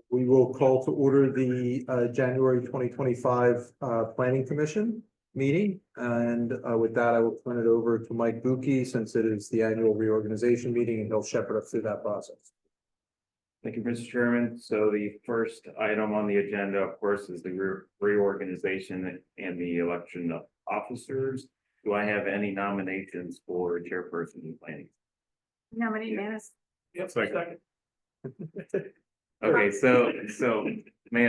We will call to order the January 2025 Planning Commission meeting. And with that, I will turn it over to Mike Bucchi, since it is the annual reorganization meeting, and he'll shepherd us through that process. Thank you, Mr. Chairman. So the first item on the agenda, of course, is the reorganization and the election of officers. Do I have any nominations for chairperson in planning? Nominate Manis. Yep, second. Okay, so we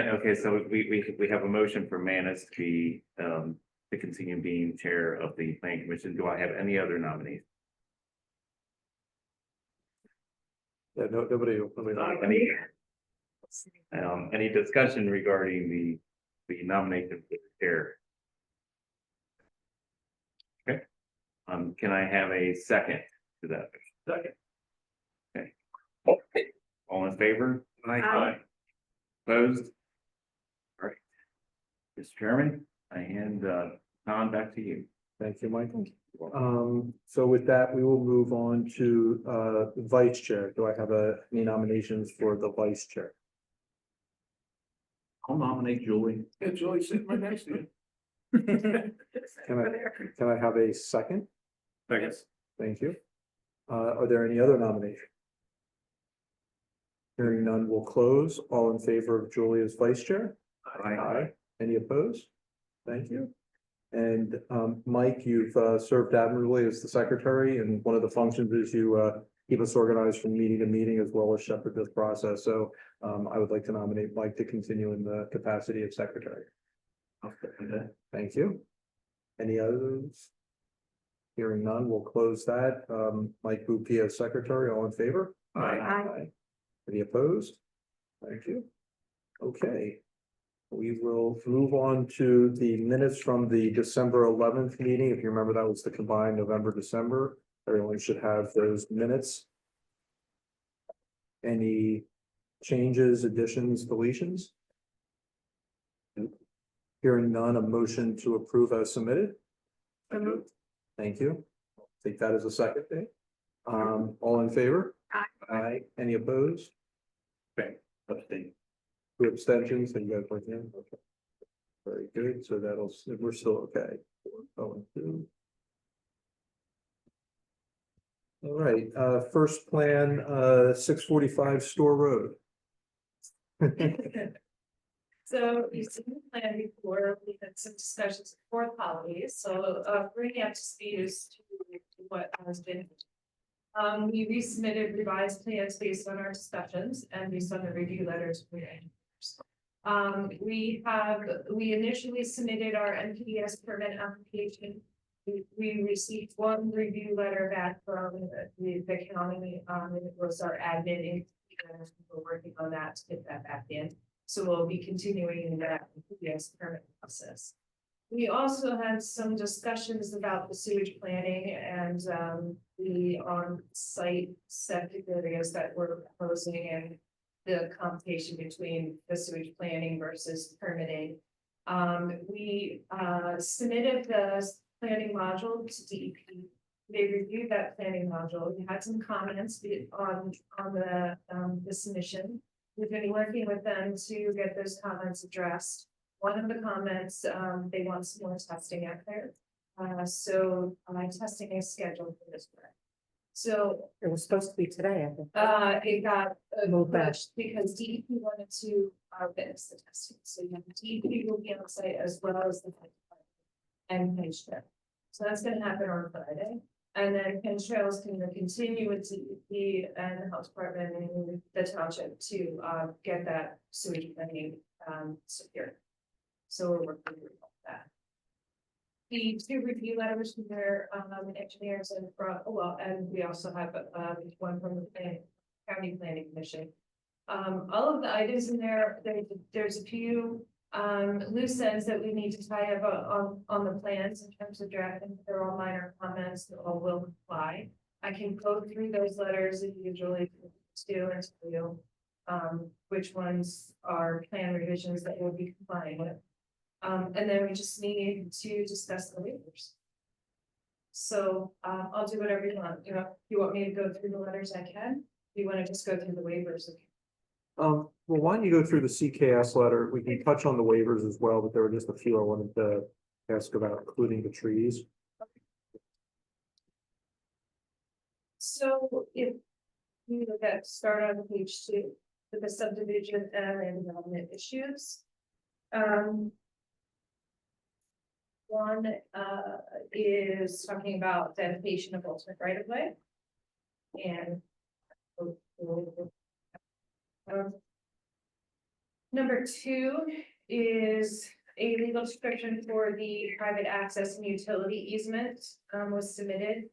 have a motion for Manis to be to continue being chair of the planning commission. Do I have any other nominees? Yeah, nobody. Any discussion regarding the nomination for the chair? Okay. Can I have a second to that? Second. Okay. All in favor? Aye. Opposed? All right. Mr. Chairman, I hand Tom back to you. Thank you, Michael. So with that, we will move on to vice chair. Do I have any nominations for the vice chair? I'll nominate Julie. Yeah, Julie's sitting right next to you. Can I have a second? Second. Thank you. Are there any other nominations? Hearing none, will close. All in favor of Julie as vice chair? Aye. Any opposed? Thank you. And Mike, you've served admirably as the secretary, and one of the functions is you keep us organized from meeting to meeting, as well as shepherd this process. So I would like to nominate Mike to continue in the capacity of secretary. Thank you. Any others? Hearing none, we'll close that. Mike Bucchi as secretary, all in favor? Aye. Any opposed? Thank you. Okay. We will move on to the minutes from the December 11th meeting. If you remember, that was the combined November, December. Everyone should have those minutes. Any changes, additions, deletions? Hearing none, a motion to approve as submitted. Thank you. Take that as a second thing. All in favor? Aye. Aye. Any opposed? Okay. Abstain. 2 abstentions, and you guys went in. Okay. Very good. So we're still okay. 4, 2. All right, first plan, 645 Store Road. So you've seen the plan before, we had some discussions before the holidays, so bringing up to speed as to what has been. We resubmitted revised plans based on our discussions and based on the review letters we had. We initially submitted our NPDS permit application. We received 1 review letter back from the county, it was our admin, and we're working on that to get that back in. So we'll be continuing that NPDS permit process. We also had some discussions about the sewage planning and the on-site septic areas that we're proposing and the complication between the sewage planning versus permitting. We submitted the planning module to DEP. They reviewed that planning module. We had some comments on the submission. We've been working with them to get those comments addressed. One of the comments, they want some more testing out there. So testing is scheduled for this work. So It was supposed to be today, I think. it got Moved back. pushed because DEP wanted to witness the testing. So DEP will be on site as well as the and Pinch Trail. So that's going to happen on Friday. And then Pinch Trail is going to continue with DEP and the health department and the township to get that sewage planning secured. So we're working on that. The 2 review letters from their engineers and and we also have one from the county planning commission. All of the items in there's a few loose ends that we need to tie up on the plans in terms of drafting. They're all minor comments that all will comply. I can go through those letters individually too and tell you which ones are plan revisions that we'll be complying with. And then we just need to discuss the waivers. So I'll do whatever you want. If you want me to go through the letters, I can. If you want to just go through the waivers, Well, why don't you go through the CKS letter? We can touch on the waivers as well, but there were just a few I wanted to ask about, including the trees. So if you look at, start on page 2, with the subdivision and land development issues. One, is talking about dedication of ultimate right of way. And. Number 2 is a legal description for the private access and utility easement, was submitted.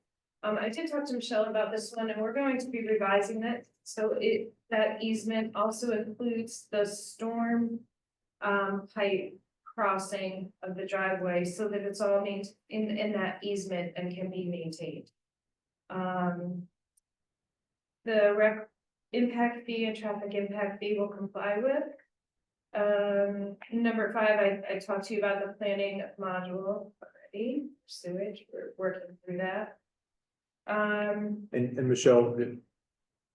I did talk to Michelle about this one, and we're going to be revising it, so that easement also includes the storm. Pipe crossing of the driveway, so that it's all in that easement and can be maintained. The impact fee and traffic impact fee will comply with. Number 5, I talked to you about the planning module already, sewage, we're working through that. And Michelle,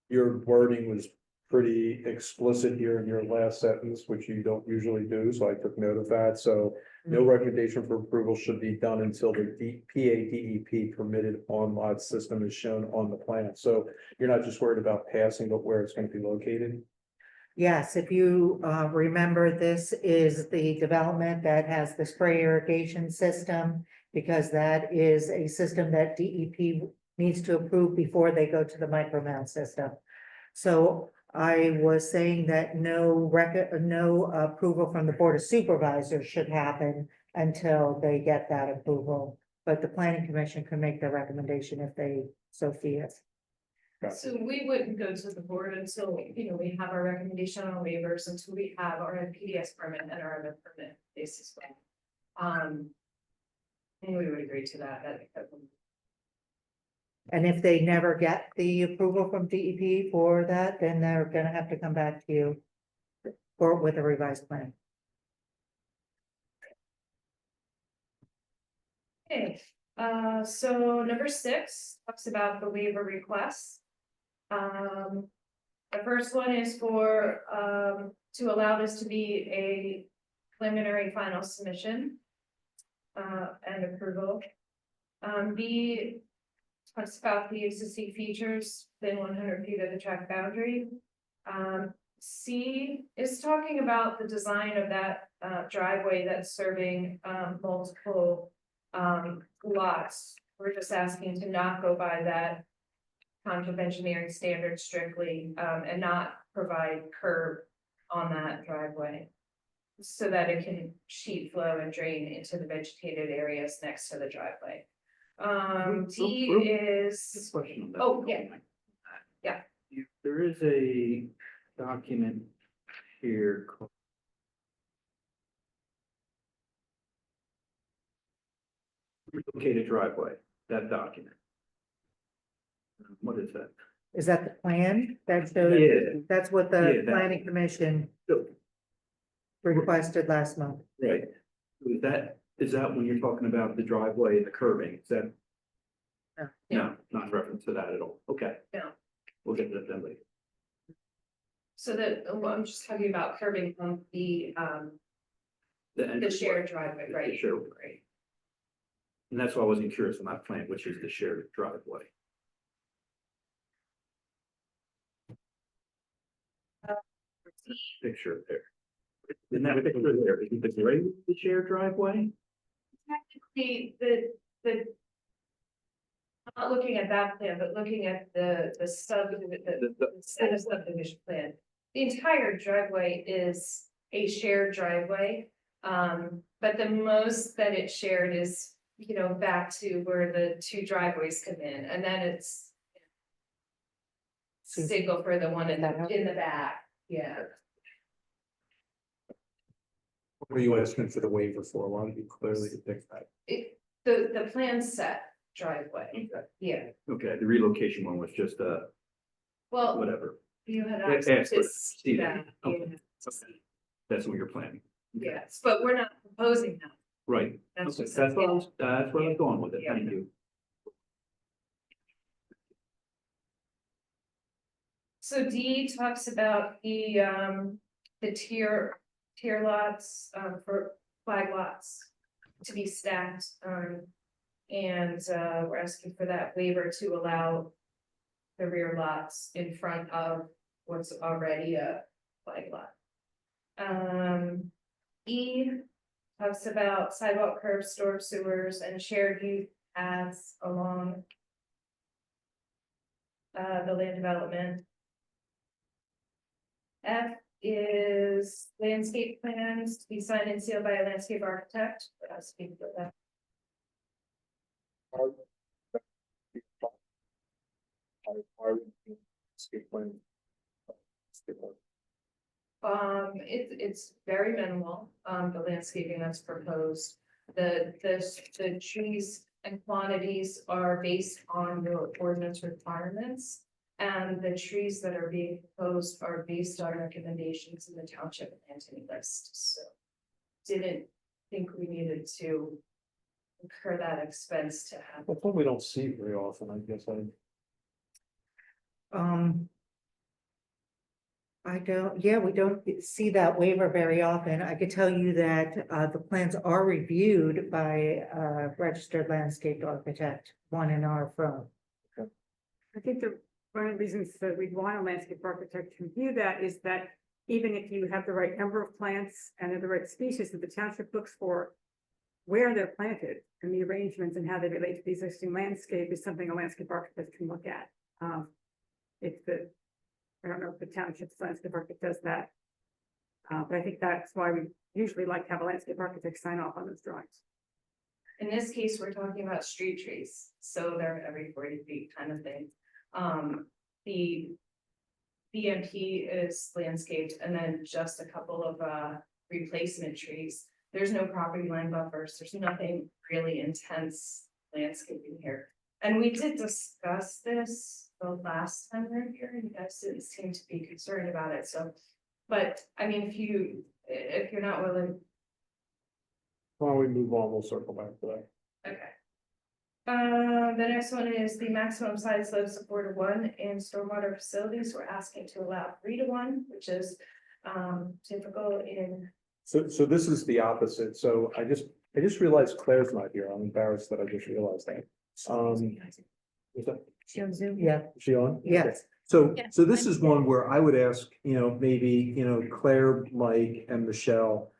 your wording was pretty explicit here in your last sentence, which you don't usually do, so I took note of that. So no recommendation for approval should be done until the PADEP permitted on-lot system is shown on the plan. So you're not just worried about passing, but where it's going to be located? Yes, if you remember, this is the development that has the spray irrigation system, because that is a system that DEP needs to approve before they go to the micromound system. So I was saying that no approval from the Board of Supervisors should happen until they get that approval. But the Planning Commission can make the recommendation if they so feel. So we wouldn't go to the board until, we have our recommendation on waivers, until we have our PDS permit and our other permit basis. And we would agree to that. And if they never get the approval from DEP for that, then they're gonna have to come back to you with a revised plan. Okay, so number 6 talks about the waiver requests. The first one is for, to allow this to be a preliminary final submission. And approval. B talks about the existing features within 100 feet of the track boundary. C is talking about the design of that driveway that's serving multiple lots. We're just asking to not go by that township engineering standard strictly, and not provide curb on that driveway, so that it can sheet flow and drain into the vegetated areas next to the driveway. D is, Question on that. Oh, yeah. Yeah. There is a document here called relocated driveway, that document. What is that? Is that the plan that shows? Yeah. That's what Yeah, the that- Planning Commission So, requested last month. right, is that when you're talking about the driveway and the curbing, is that? No. No, not in reference to that at all, okay. No. We'll get to that then later. so that, I'm just talking about curbing from the shared driveway, The right? shared. Right. And that's why I wasn't curious on that plan, which is the shared driveway. Picture there. In that picture there, is the gray the shared driveway? Technically, the. Not looking at that plan, but looking at the subdivision plan. The entire driveway is a shared driveway. But the most that it's shared is, back to where the 2 driveways come in, and then it's. Single for the one in the back, yeah. What are you asking for the waiver for? Why don't you clearly depict that? The plan set driveway, Okay. yeah, Okay, the relocation one was just well, whatever. you had Yeah, access to ask for see it. that, Okay. yeah. Okay. That's what you're planning. Okay. Yes, but we're not proposing that. Right, That's okay, just. that's what I was going with it, Yeah. thank you. So D talks about the tier lots, for flag lots to be stacked, and, we're asking for that waiver to allow the rear lots in front of what's already a flag lot. E talks about sidewalk curbs, storm sewers, and shared use paths along the land development. F is landscape plans to be signed and sealed by a landscape architect. Speak for that. It's very minimal, the landscaping that's proposed. The trees and quantities are based on the ordinance requirements. And the trees that are being proposed are based on recommendations in the township planting list, so. Didn't think we needed to incur that expense to have. That's what we don't see very often, I guess. I don't, yeah, we don't see that waiver very often. I could tell you that the plans are reviewed by a registered landscape architect, one in our firm. I think one of the reasons that we'd want a landscape architect to review that is that even if you have the right number of plants and the right species that the township looks for, where they're planted and the arrangements and how they relate to the existing landscape is something a landscape architect can look at. I don't know if the township's landscape architect does that. But I think that's why we usually like to have a landscape architect sign off on those drawings. In this case, we're talking about street trees, so they're every 40 feet kind of thing. The BMP is landscaped and then just a couple of replacement trees. There's no property line buffers, there's nothing really intense landscaping here. And we did discuss this the last time we were here, and you guys didn't seem to be concerned about it, so. But I mean, if you're not willing, Why don't we move on, we'll circle back to that. okay. The next one is the maximum size load support of 1 in stormwater facilities. We're asking to allow 3 to 1, which is typical in. So this is the opposite, so I just realized Claire's not here, I'm embarrassed that I just realized that. Is that, She on Zoom? Yeah, is she on? yes. So, Yeah. so this is one where I would ask, maybe, Claire, Mike and Michelle.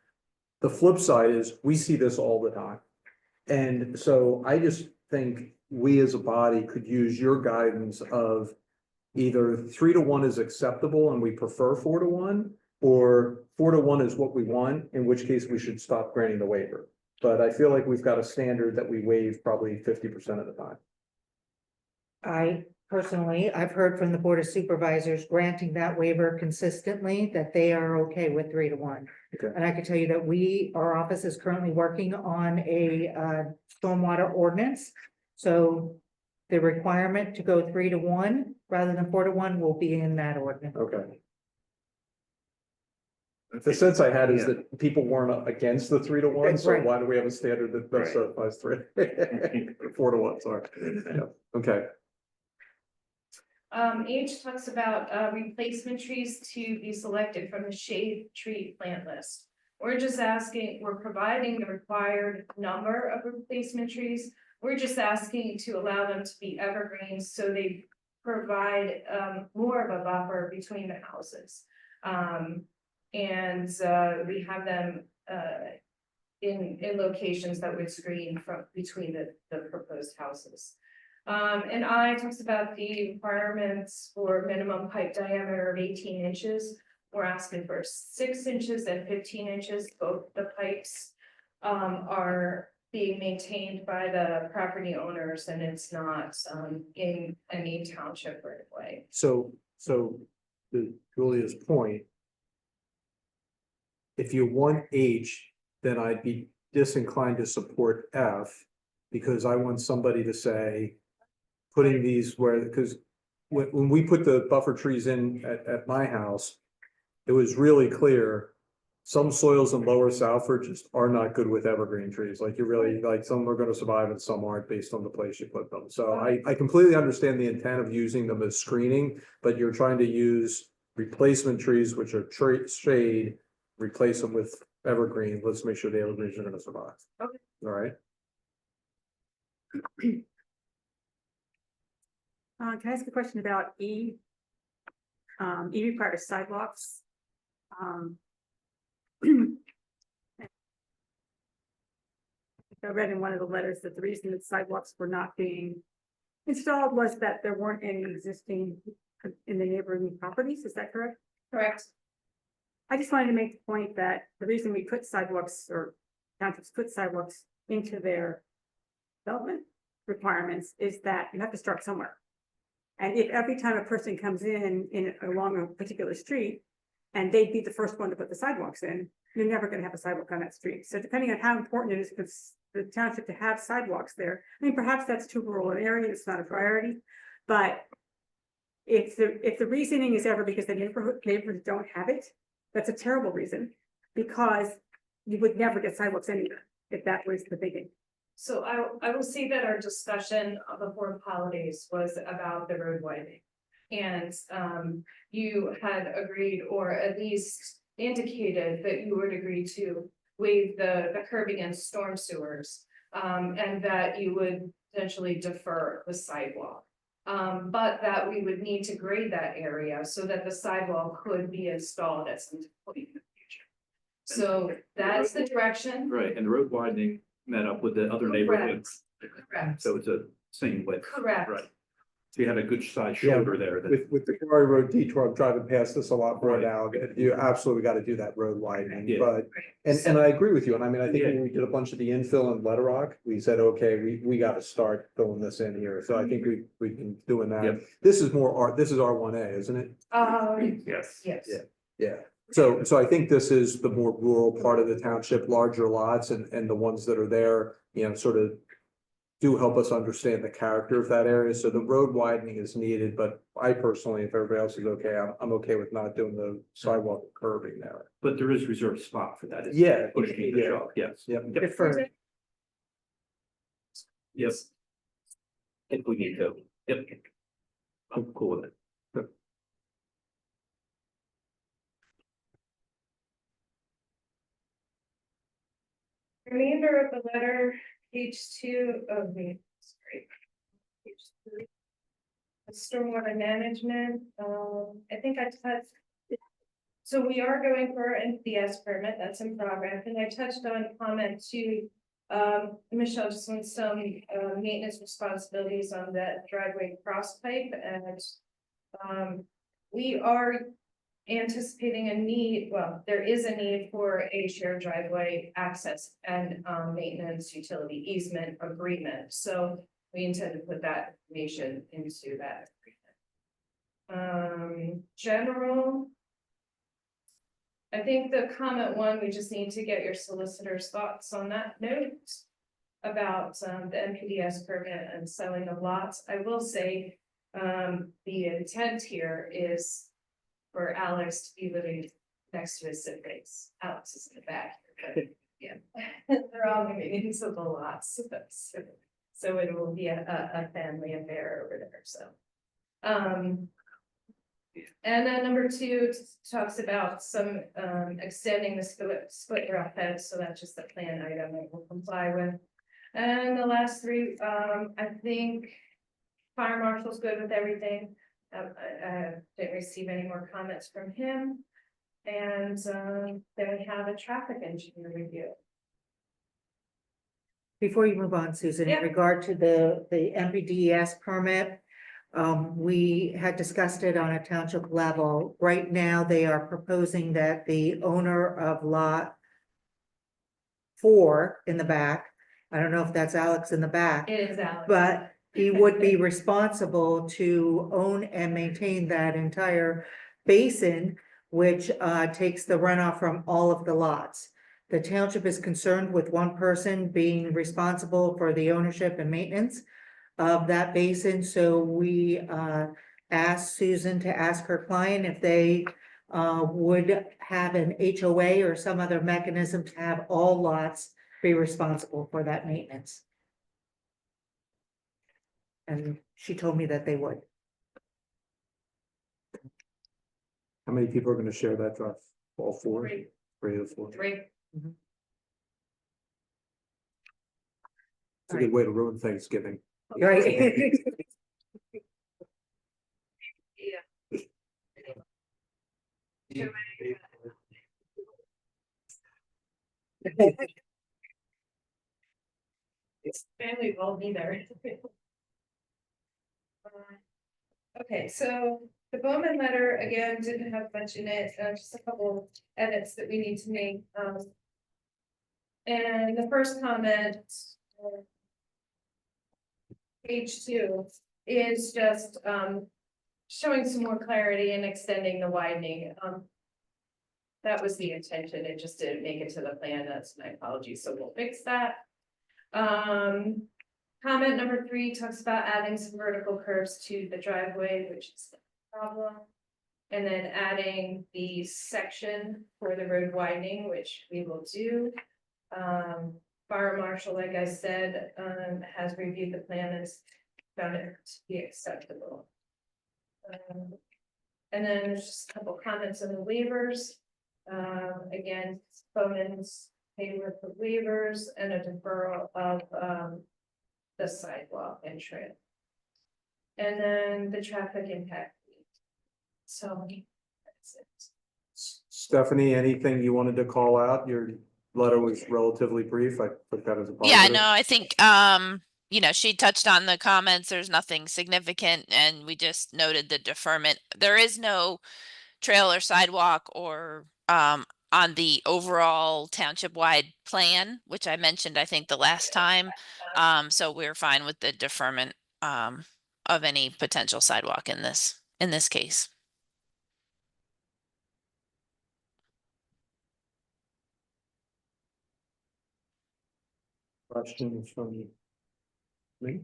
The flip side is we see this all the time. And so I just think we as a body could use your guidance of either 3 to 1 is acceptable and we prefer 4 to 1, or 4 to 1 is what we want, in which case we should stop granting the waiver. But I feel like we've got a standard that we waive probably 50% of the time. I've heard from the Board of Supervisors granting that waiver consistently, that they are okay with 3 to 1. Okay. And I can tell you that our office is currently working on a stormwater ordinance. So the requirement to go 3 to 1 rather than 4 to 1 will be in that ordinance. Okay. The sense I had is that people weren't against the 3 to 1, so Right. why do we have a standard that Right. certifies 3? 4 to 1, sorry. Yeah, okay. H talks about replacement trees to be selected from the shade tree plant list. We're just asking, we're providing the required number of replacement trees. We're just asking to allow them to be evergreens, so they provide more of a buffer between the houses. And we have them in locations that would screen from between the proposed houses. And I talks about the requirements for minimum pipe diameter of 18 inches. We're asking for 6 inches and 15 inches. Both the pipes are being maintained by the property owners, and it's not in any township right away. So to Julia's point, if you want H, then I'd be disinclined to support F, because I want somebody to say, putting these where, because when we put the buffer trees in at my house, it was really clear some soils in Lower Southford just are not good with evergreen trees. Like you really, like some are gonna survive and some aren't based on the place you put them. So I completely understand the intent of using them as screening, but you're trying to use replacement trees, which are shade, replace them with evergreen. Let's make sure the evergreens are gonna survive. Okay. All right. Can I ask a question about E? E requires sidewalks. I read in one of the letters that the reason that sidewalks were not being installed was that there weren't any existing in the neighboring properties. Is that correct? Correct. I just wanted to make the point that the reason we put sidewalks or townships put sidewalks into their development requirements is that you have to start somewhere. And if every time a person comes in along a particular street, and they'd be the first one to put the sidewalks in, you're never gonna have a sidewalk on that street. So depending on how important it is for the township to have sidewalks there, I mean, perhaps that's too rural an area, it's not a priority, but if the reasoning is ever because the neighbors don't have it, that's a terrible reason, because you would never get sidewalks anywhere if that was the thinking. So I will say that our discussion before the holidays was about the road widening. And you had agreed, or at least indicated that you would agree to waive the curbing and storm sewers. And that you would potentially defer the sidewalk. But that we would need to grade that area so that the sidewalk could be installed at some point in the future. So that's the direction. Right, and the road widening met up with the other neighborhoods, Correct. so it's a same width. Correct. Right. So you had a good size shoulder there. That, With the Quarry Road detour, I'm driving past this a lot more Right. now. You absolutely gotta do that road widening, Yeah. but, and I agree with you. And I mean, I think when we did a bunch of the infill in Letter Rock, we said, okay, we gotta start filling this in here. So I think we've been doing that. Yep. This is more this is R1A, isn't it? Yes. Yes. Yeah. Yeah. So I think this is the more rural part of the township, larger lots and the ones that are there, you know, sort of do help us understand the character of that area. So the road widening is needed, but I personally, if everybody else is okay, I'm okay with not doing the sidewalk curbing there. but there is reserved spot for that. It's Yeah. pushing the Yeah. shop, yes. Yep. Defer. Yes. If we need to, yep. I'm cool with it. Remainder of the letter, page 2 of the, sorry. Page 3. Stormwater management, I think I touched. So we are going for an NPDES permit, that's in progress, and I touched on comment 2. Michelle just wants some maintenance responsibilities on that driveway cross pipe, and we are anticipating a need, well, there is a need for a shared driveway access and maintenance utility easement agreement, so we intend to put that information into that agreement. General. I think the comment 1, we just need to get your solicitor's thoughts on that note about the NPDES permit and selling of lots. I will say, the intent here is for Alex to be living next to his siblings. Alex is in the back, but yeah, they're all gonna be usable lots. So it will be a family affair over there, so. And then number 2 talks about some extending the split rail fence, so that's just a plan item that we'll comply with. And the last 3, I think fire marshal's good with everything. I didn't receive any more comments from him. And then we have a traffic engineer review. Before you move on, Susan, Yeah. in regard to the MPDES permit, we had discussed it on a township level. Right now, they are proposing that the owner of lot 4 in the back, I don't know if that's Alex in the back, It is Alex. but he would be responsible to own and maintain that entire basin, which takes the runoff from all of the lots. The township is concerned with one person being responsible for the ownership and maintenance of that basin, so we asked Susan to ask her client if they would have an HOA or some other mechanism to have all lots be responsible for that maintenance. And she told me that they would. How many people are gonna share that drive? All four? Three. Three of four. Three. It's a good way to ruin Thanksgiving. Right. Family won't be there. Okay, so the Bowman letter, again, didn't have much in it, just a couple edits that we need to make, and the first comment. Page 2 is just, showing some more clarity and extending the widening, that was the intention, it just didn't make it to the plan, that's my apologies, so we'll fix that. Comment number 3 talks about adding some vertical curves to the driveway, which is the problem. And then adding the section for the road widening, which we will do. Fire marshal, like I said, has reviewed the plan and found it to be acceptable. And then there's just a couple comments on the waivers. Again, Bowman's favor for waivers and a deferral of the sidewalk and trail. And then the traffic impact. So that's it. Stephanie, anything you wanted to call out? Your letter was relatively brief. I put that as a Yeah, positive. no, I think, she touched on the comments. There's nothing significant and we just noted the deferment. There is no trail or sidewalk or, on the overall township-wide plan, which I mentioned, I think, the last time. So we're fine with the deferment, of any potential sidewalk in this case. Questions from me?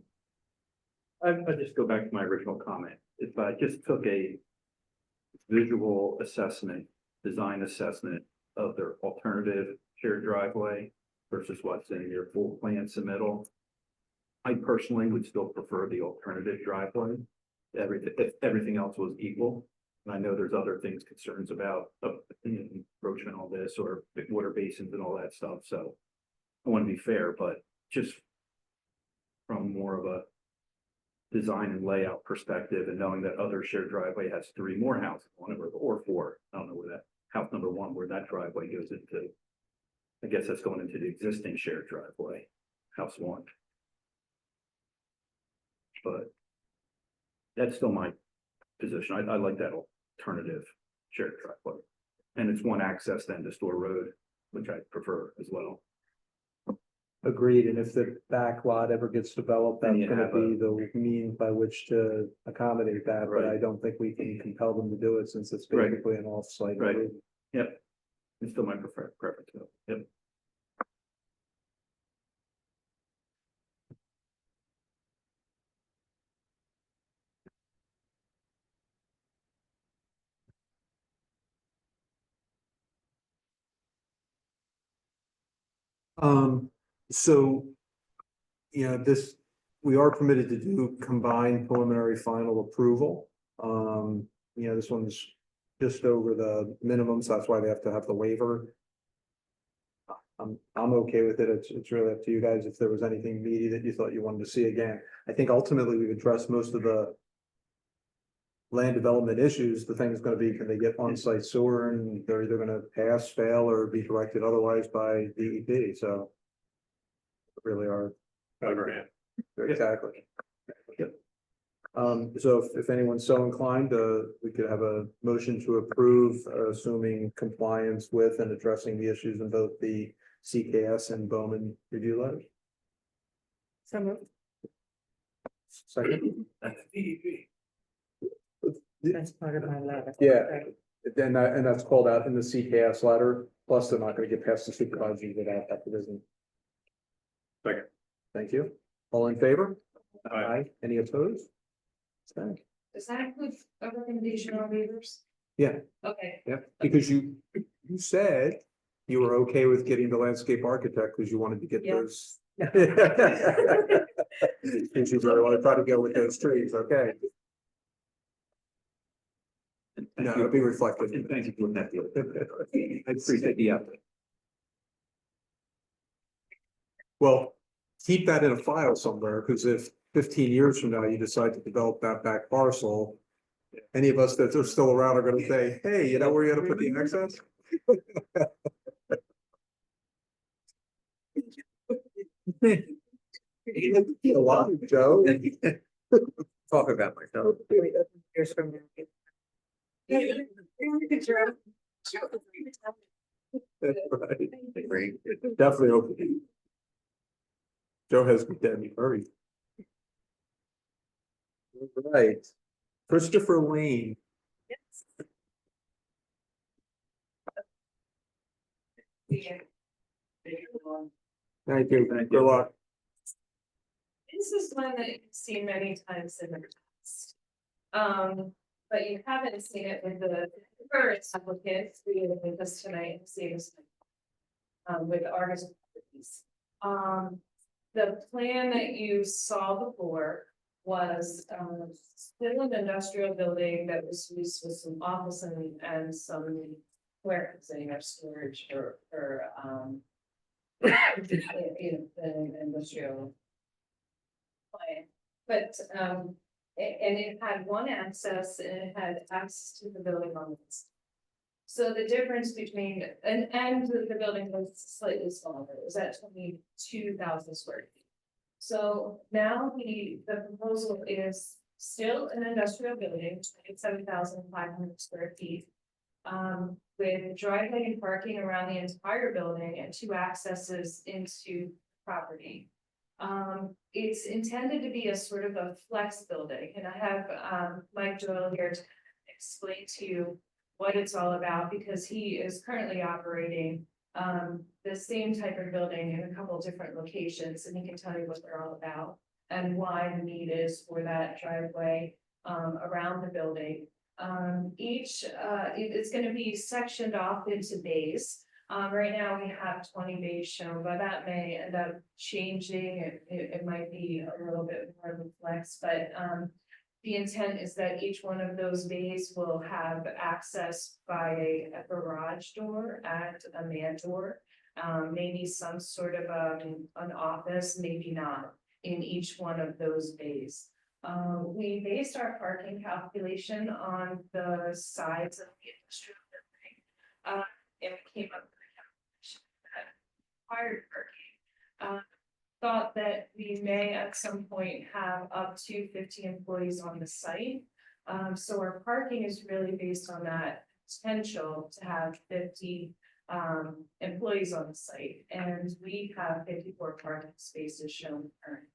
I just go back to my original comment. If I just took a visual assessment, design assessment of their alternative shared driveway versus what's in your full plan submittal, I personally would still prefer the alternative driveway. If everything else was equal. And I know there's other things, concerns about encroachment, all this, or big water basins and all that stuff, so I want to be fair, but just from more of a design and layout perspective and knowing that other shared driveway has 3 more houses on it or 4, I don't know where that house number 1, where that driveway goes into. I guess that's going into the existing shared driveway, house 1. But that's still my position. I like that alternative shared driveway. And it's one access then to Store Road, which I prefer as well. Agreed, and if the back lot ever gets developed, Then that's you gonna have a- be the means by which to accommodate that, but Right. I don't think we can compel them to do it since it's Right. basically an off-site. Right. improvement. Yep. It's still my preference though. Yep. So, we are permitted to do combined preliminary final approval. This one's just over the minimum, so that's why they have to have the waiver. I'm okay with it. It's really up to you guys if there was anything meaty that you thought you wanted to see again. I think ultimately we've addressed most of the land development issues. The thing is gonna be, can they get on-site sewer, and they're either gonna pass, fail, or be directed otherwise by DEP, so. Really are. Exactly. Yep. So if anyone's so inclined, we could have a motion to approve, assuming compliance with and addressing the issues in both the CKS and Bowman review letters. So moved. Second? That's DEP. That's part of my letter. Yeah. And that's called out in the CKS letter, plus they're not gonna get past the supervisor without that provision. Second. Thank you. All in favor? Aye. Any opposed? Okay. Does that include a recommendation on waivers? Yeah. Okay, Yeah, because you said you were okay with getting the landscape architect because you wanted to get Yeah. those. Because you really want to try to go with those trees, okay? No, it'll be reflected. And thank you for that. I appreciate the effort. Well, keep that in a file somewhere, because if 15 years from now you decide to develop that back parcel, any of us that are still around are gonna say, hey, you know where you gotta put the access? A lot, Joe. Talk about myself. Years from now. Right. Definitely open. Joe has me dead, hurry. All right, Christopher Lane. Thank you, good luck. this is one that you've seen many times in the past. But you haven't seen it with the first applicants, we did with this tonight, and see this. With Argus properties. The plan that you saw before was, still an industrial building that was used with some office and some warehousing or storage for, in the industrial plan. But, and it had one access and it had access to the building on the east. So the difference between, and the building was slightly smaller, it was at 22,000 square feet. So now the proposal is still an industrial building, 27,500 square feet. With driveway and parking around the entire building and 2 accesses into property. It's intended to be a sort of a flex building, and I have Mike Doyle here to explain to you what it's all about, because he is currently operating the same type of building in a couple different locations, and he can tell you what they're all about and why the need is for that driveway around the building. It's gonna be sectioned off into bays. Right now we have 20 bays shown, but that may end up changing. It might be a little bit more of a flex, but the intent is that each one of those bays will have access by a garage door and a man door. Maybe some sort of an office, maybe not, in each one of those bays. We based our parking calculation on the sides of the industrial building. And we came up with a calculation that required parking. Thought that we may at some point have up to 50 employees on the site. So our parking is really based on that potential to have 50 employees on the site, and we have 54 parking spaces shown currently.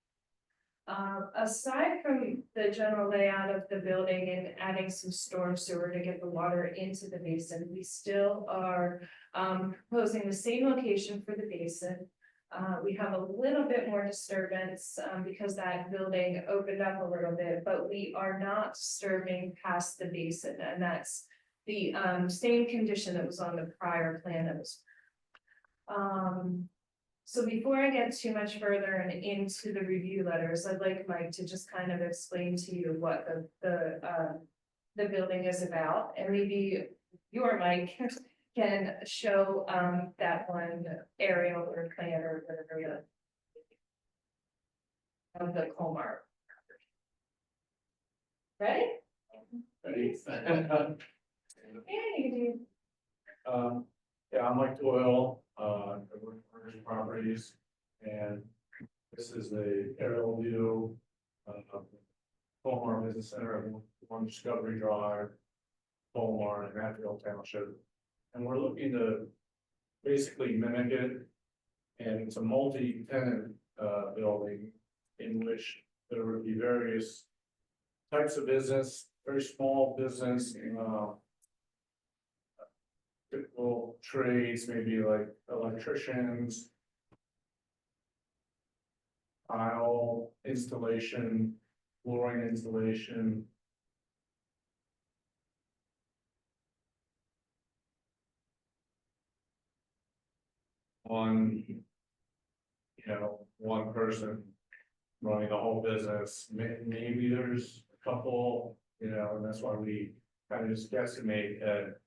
Aside from the general layout of the building and adding some storm sewer to get the water into the basin, we still are proposing the same location for the basin. We have a little bit more disturbance because that building opened up a little bit, but we are not disturbing past the basin, and that's the same condition that was on the prior plan that was. So before I get too much further and into the review letters, I'd like Mike to just kind of explain to you what the building is about, and maybe your Mike can show that one aerial or plan or whatever of the Colmar. Ready? Ready? Yeah, you can Yeah, I'm Mike Doyle, I work for Commercial Properties, and this is the aerial view of Colmar Business Center at 1 Discovery Drive, Colmar and Matfield Township. And we're looking to basically mimic it, and it's a multi-tenant building in which there would be various types of business, very small business, typical trades, maybe like electricians, tile installation, flooring installation. one. You know, one person running the whole business, maybe there's a couple, you know, and that's why we kind of just guesstimate at.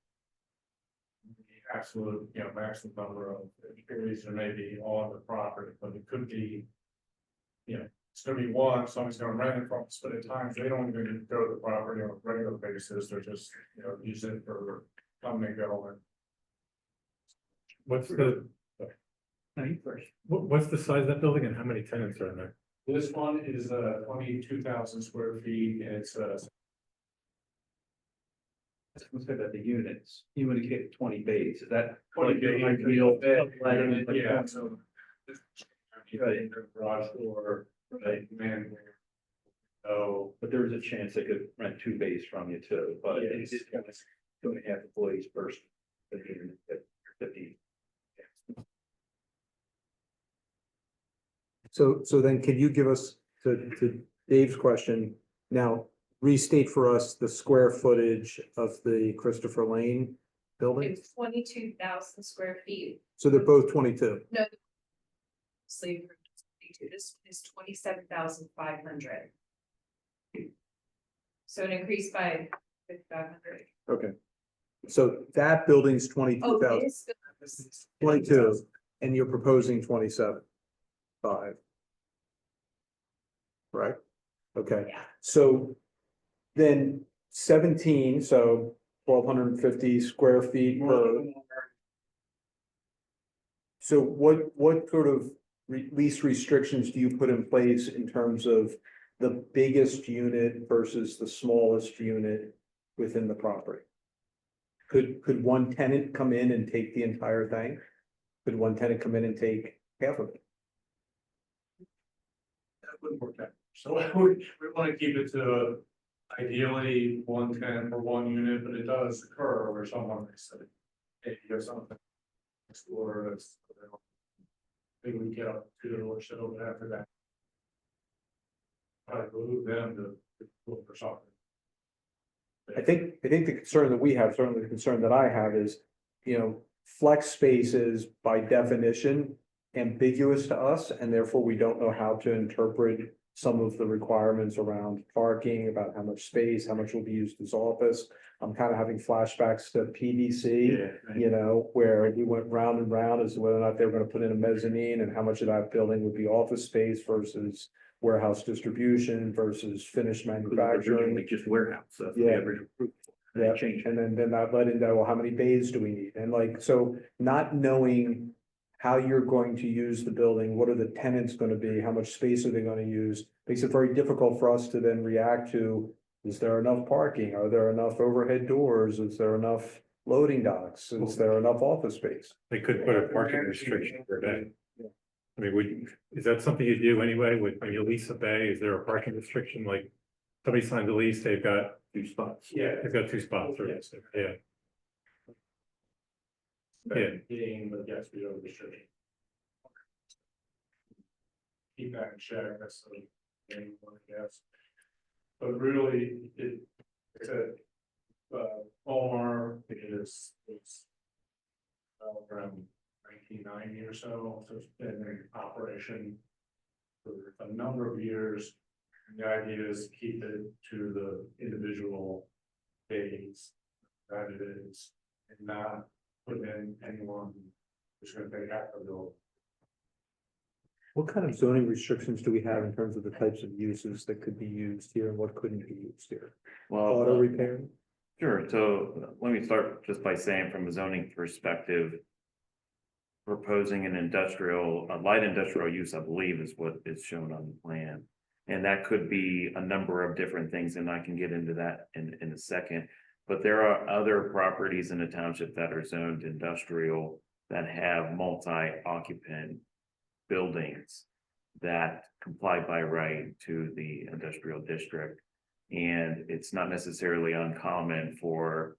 The absolute, you know, maximum number of employees there may be on the property, but it could be. You know, it's gonna be one, someone's gonna rent it from us, but at times they don't even go to the property on a regular basis, they're just, you know, use it for coming and going. What's the, what's the size of that building and how many tenants are in there? This one is 22,000 square feet, and it's Let's say that the units, you indicated 20 bays, is that? 20 like your bays, ideal yeah, yeah, so. Right, garage door, right, man. Oh, but there is a chance they could rent 2 bays from you too, but Yes. it's kind of 2.5 employees per. 50. So then can you give us, to Dave's question, now restate for us the square footage of the Christopher Lane building? It's 22,000 square feet. So they're both 22. Slave room is 22. This is 27,500. So an increase by 5,500. Okay. So that building's Oh, 22,000, this. 22, and you're proposing 27.5. Right? Okay, Yeah. so then 17, so 1,250 square feet per. So what sort of lease restrictions do you put in place in terms of the biggest unit versus the smallest unit within the property? Could one tenant come in and take the entire thing? Could one tenant come in and take half of it? that wouldn't work out. So we want to keep it to ideally 110 for one unit, but it does occur where someone may say, hey, you have something. Next door, that's. Maybe we get up to the or so, but after that. I move them to look for something. I think the concern that we have, certainly the concern that I have is, you know, flex space is by definition ambiguous to us, and therefore we don't know how to interpret some of the requirements around parking, about how much space, how much will be used as office. I'm kind of having flashbacks to PDC, you know, where we went round and round as to whether or not they were gonna put in a mezzanine and how much of that building would be office space versus warehouse distribution versus finished manufacturing. Originally just warehouse, so. Yeah. They Yeah, changed. and then that led into, well, how many bays do we need? And like, so not knowing how you're going to use the building, what are the tenants gonna be, how much space are they gonna use? Makes it very difficult for us to then react to, is there enough parking? Are there enough overhead doors? Is there enough loading docks? Is there enough office space? They could put a parking restriction per day. Yeah. I mean, is that something you do anyway, when you lease a bay, is there a parking restriction, like somebody signs a lease, they've got 2 spots. Yeah. they've got 2 spots, or, Yes. yeah. Being, but yes, we don't restrict. Keep that in check, that's the main one, I guess. But really, it's a, Omar, it's. Around 1990 or so it's been in operation. For a number of years, and the idea is to keep it to the individual days. That it is, and not put in anyone who's gonna pay half the bill. What kind of zoning restrictions do we have in terms of the types of uses that could be used here and what couldn't be used here? Auto Well, repair? sure, so let me start just by saying from a zoning perspective. Proposing an industrial, a light industrial use, I believe, is what is shown on the plan. And that could be a number of different things, and I can get into that in a second. But there are other properties in the township that are zoned industrial that have multi-occupant buildings that comply by right to the industrial district. And it's not necessarily uncommon for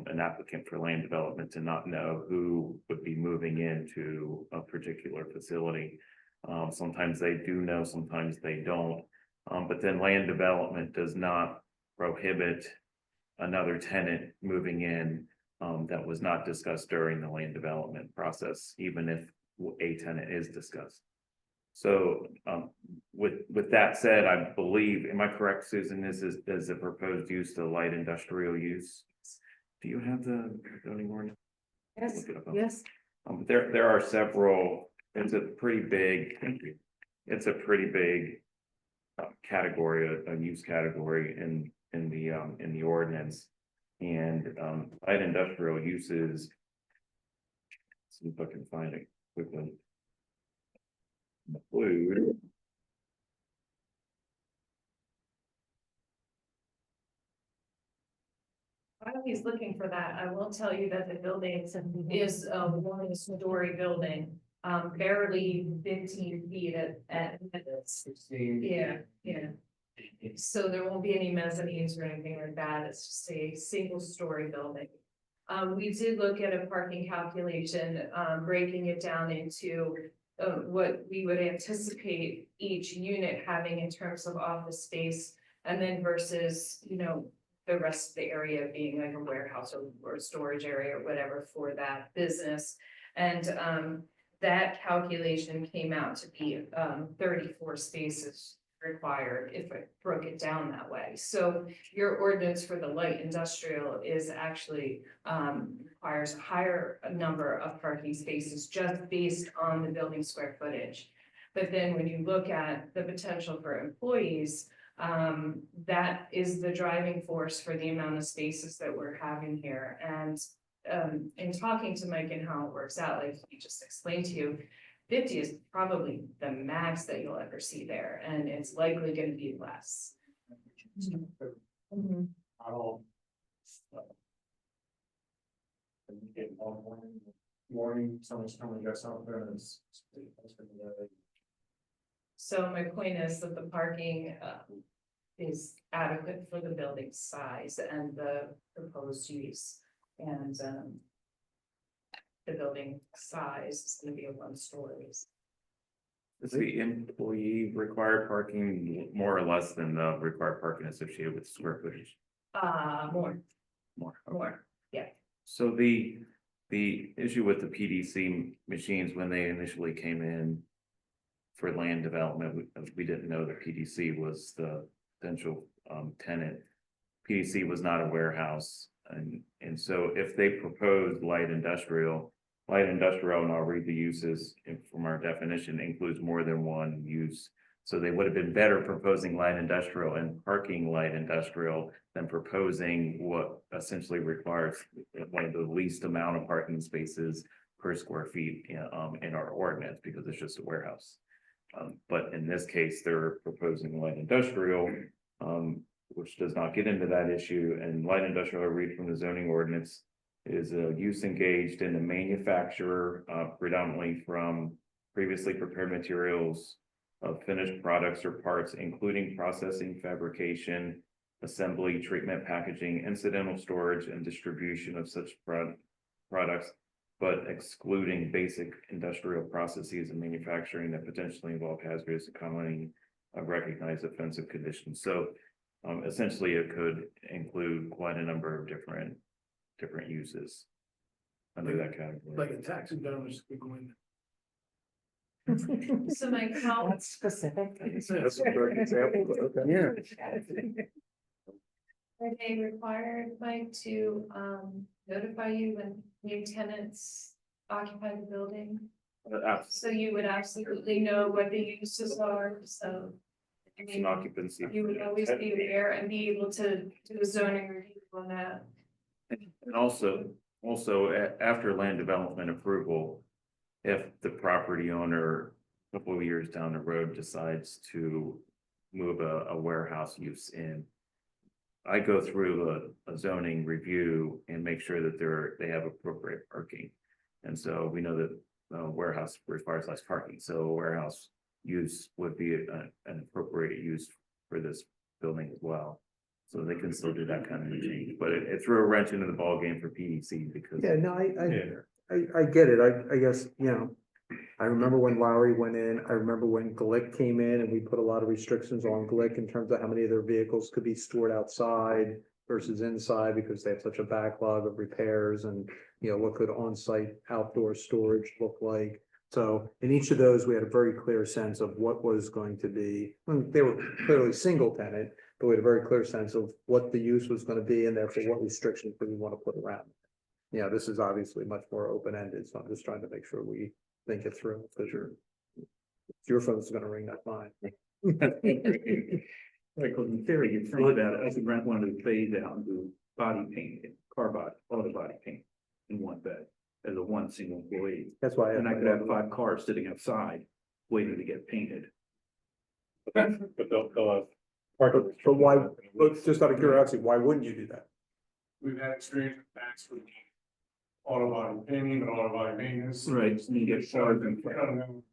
an applicant for land development to not know who would be moving into a particular facility. Sometimes they do know, sometimes they don't. But then land development does not prohibit another tenant moving in that was not discussed during the land development process, even if a tenant is discussed. So, with that said, I believe, am I correct, Susan, this is a proposed use to light industrial use? Do you have the zoning ordinance? Yes, Look it up. yes. But there are several, it's a pretty big, thank you. It's a pretty big category, a use category in the ordinance. And, light industrial uses. See if I can find it quickly. Include. While he's looking for that, I will tell you that the building is a one-story building, barely 15 feet at. Yeah, yeah. So there won't be any mezzanines or anything like that. It's just a single story building. We did look at a parking calculation, breaking it down into what we would anticipate each unit having in terms of office space. And then versus, the rest of the area being like a warehouse or storage area or whatever for that business. And that calculation came out to be 34 spaces required if I broke it down that way. So your ordinance for the light industrial is actually requires a higher number of parking spaces just based on the building square footage. But then when you look at the potential for employees, that is the driving force for the amount of spaces that we're having here. And in talking to Mike and how it works out, like he just explained to you, 50 is probably the max that you'll ever see there, and it's likely going to be less. Mhm. I'll. Morning, someone's coming to get something and it's. So my point is that the parking is adequate for the building size and the proposed use, and the building size is going to be a 1 story. Is the employee required parking more or less than the required parking associated with square footage? More. Okay. So the issue with the PDC machines when they initially came in for land development, we didn't know that PDC was the potential tenant. PDC was not a warehouse, and so if they proposed light industrial, and I'll read the uses from our definition, includes more than one use. So they would have been better proposing light industrial and parking light industrial than proposing what essentially requires one of the least amount of parking spaces per square feet in our ordinance, because it's just a warehouse. But in this case, they're proposing light industrial, which does not get into that issue. And light industrial, I read from the zoning ordinance, is a use engaged in the manufacture predominantly from previously prepared materials of finished products or parts, including processing, fabrication, assembly, treatment, packaging, incidental storage, and distribution of such products, but excluding basic industrial processes and manufacturing that potentially involve hazardous and commonly recognized offensive conditions. So essentially it could include quite a number of different uses under that category. Like a taxidermist could go in. So Mike, how That's specific. That's a perfect example, but okay. are they required, Mike, to notify you when new tenants occupy the building? So you would absolutely know what the uses are, so. I An mean, occupancy. you would always be there and be able to do a zoning review on that. And also after land development approval, if the property owner a couple of years down the road decides to move a warehouse use in, I go through a zoning review and make sure that they have appropriate parking. And so we know that warehouse requires less parking, so a warehouse use would be an appropriate use for this building as well. So they can still do that kind of change, but it threw a wrench into the ballgame for PDC because. Yeah, no, Yeah. I get it. I guess, I remember when Lowry went in, I remember when Glick came in and we put a lot of restrictions on Glick in terms of how many of their vehicles could be stored outside versus inside because they have such a backlog of repairs and, what could on-site outdoor storage look like? So in each of those, we had a very clear sense of what was going to be, they were clearly single tenant, but we had a very clear sense of what the use was going to be and therefore what restrictions we want to put around it. Yeah, this is obviously much more open-ended, so I'm just trying to make sure we think it through, because your phone's gonna ring, not mine. Like, in theory, you think about it, I could rent one of those bays out and do body paint, car body, auto body paint in one bed as a one single employee. That's why. And I could have 5 cars sitting outside waiting to get painted. But they'll have parking. But why, restrictions. but just out of curiosity, why wouldn't you do that? We've had experience with Max with auto body painting and auto body maintenance. Right, and you get cars in front.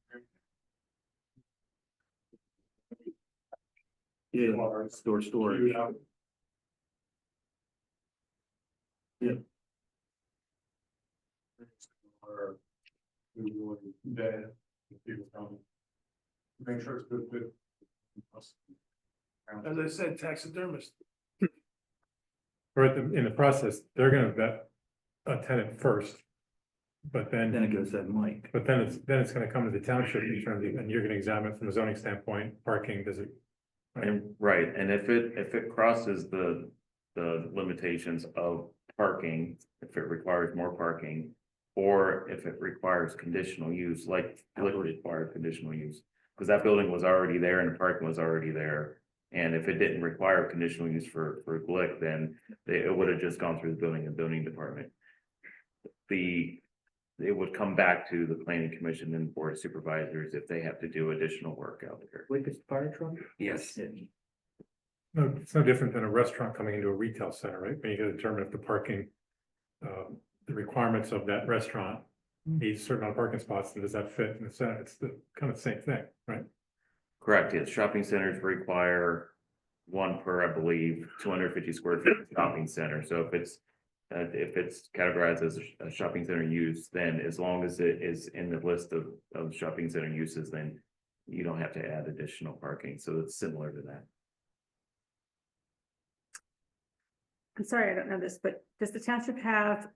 Yeah, store storage. Yeah. Or we would then, if people come, make sure it's good fit. As I said, taxidermist. Or in the process, they're gonna vet a tenant first. But Then then, it goes to Mike. but then it's gonna come to the township in terms of, and you're gonna examine it from a zoning standpoint, parking, does it? And right, and if it crosses the limitations of parking, if it requires more parking. Or if it requires conditional use, like Glick required conditional use, because that building was already there and the parking was already there. And if it didn't require conditional use for Glick, then it would have just gone through the building department. It would come back to the planning commission and board of supervisors if they have to do additional work out there. Like this fire truck? Yes. No, it's no different than a restaurant coming into a retail center, right? When you gotta determine if the parking. The requirements of that restaurant needs a certain amount of parking spots, and does that fit in the center? It's the kind of same thing, right? Correct, yes, shopping centers require one per, I believe, 250 square feet shopping center, so if it's categorized as a shopping center use, then as long as it is in the list of shopping center uses, then you don't have to add additional parking, so it's similar to that. I'm sorry, I don't know this, but does the township have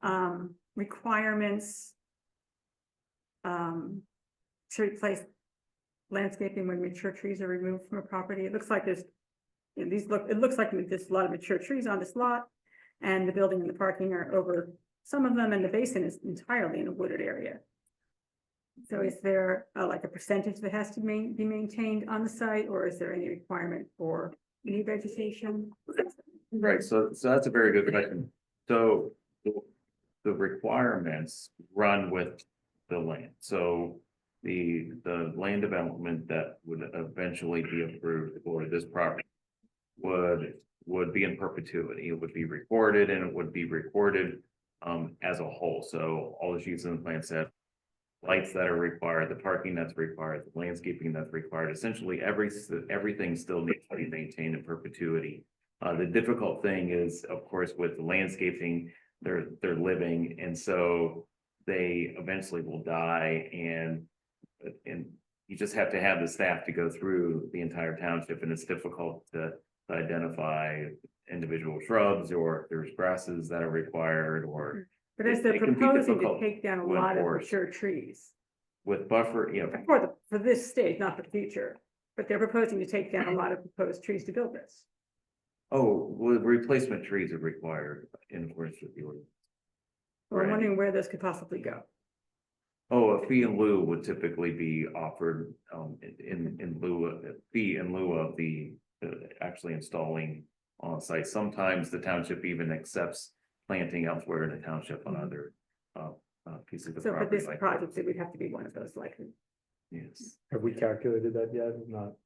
requirements to replace landscaping when mature trees are removed from a property? It looks like there's, you know, it looks like there's a lot of mature trees on this lot, and the building and the parking are over some of them, and the basin is entirely in a wooded area. So is there like a percentage that has to be maintained on the site, or is there any requirement for new vegetation? Right, so that's a very good question. So the requirements run with the land. So the land development that would eventually be approved for this property would be in perpetuity. It would be recorded, and it would be recorded as a whole. So all the sheets in the plan set, lights that are required, the parking that's required, the landscaping that's required, essentially everything still needs to be maintained in perpetuity. The difficult thing is, of course, with the landscaping, they're living, and so they eventually will die, and you just have to have the staff to go through the entire township, and it's difficult to identify individual shrubs, or if there's grasses that are required, or But as they're it can be proposing to difficult take down a to lot of enforce. mature trees with buffer, for this stage, not for the future, but they're proposing to take down a lot of proposed trees to build this. oh, well, replacement trees are required in accordance with the ordinance. So I'm Right. wondering where this could possibly go. Oh, a fee in lieu would typically be offered in lieu of the actually installing on site. Sometimes the township even accepts planting elsewhere in the township on other pieces of So for property. this like project, it would have to be one of those likely. Yes, Have we calculated that yet? Not.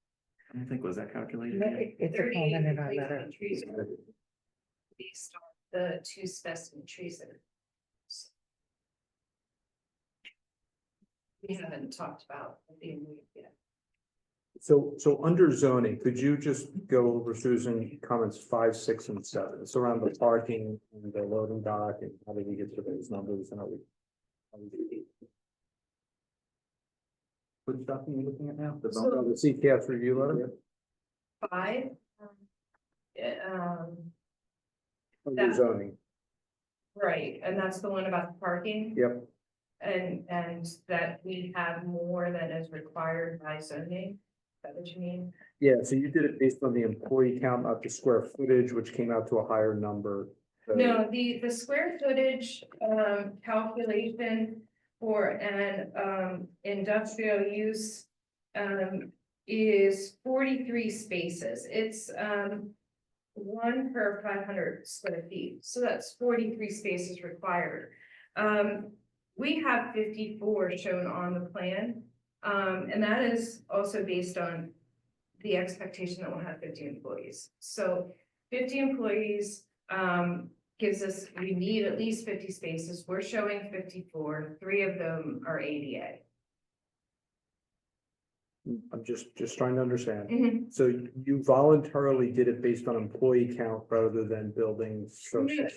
I don't think, was that calculated? No, yet? It's a 38 comment in our replacement letter. trees are based on the 2 specimen trees that are. We haven't talked about being moved yet. So under zoning, could you just go over Susan comments 5, 6, and 7? It's around the parking and the loading dock, and how did we get to those numbers and how we? Which document are you looking at now? The CCAS review letter? 5. Under zoning, Right, and that's the one about the parking. yep. and that we have more than is required by zoning. Is that what you mean? Yeah, so you did it based on the employee count, not the square footage, which came out to a higher number. So- No, the square footage, calculation for an, industrial use, is 43 spaces. It's, 1 per 500 square feet, so that's 43 spaces required. We have 54 shown on the plan, and that is also based on the expectation that we'll have 50 employees. So 50 employees, gives us, we need at least 50 spaces. We're showing 54, 3 of them are ADA. I'm just trying to understand. Mhm. So you voluntarily did it based on employee count rather than building structure.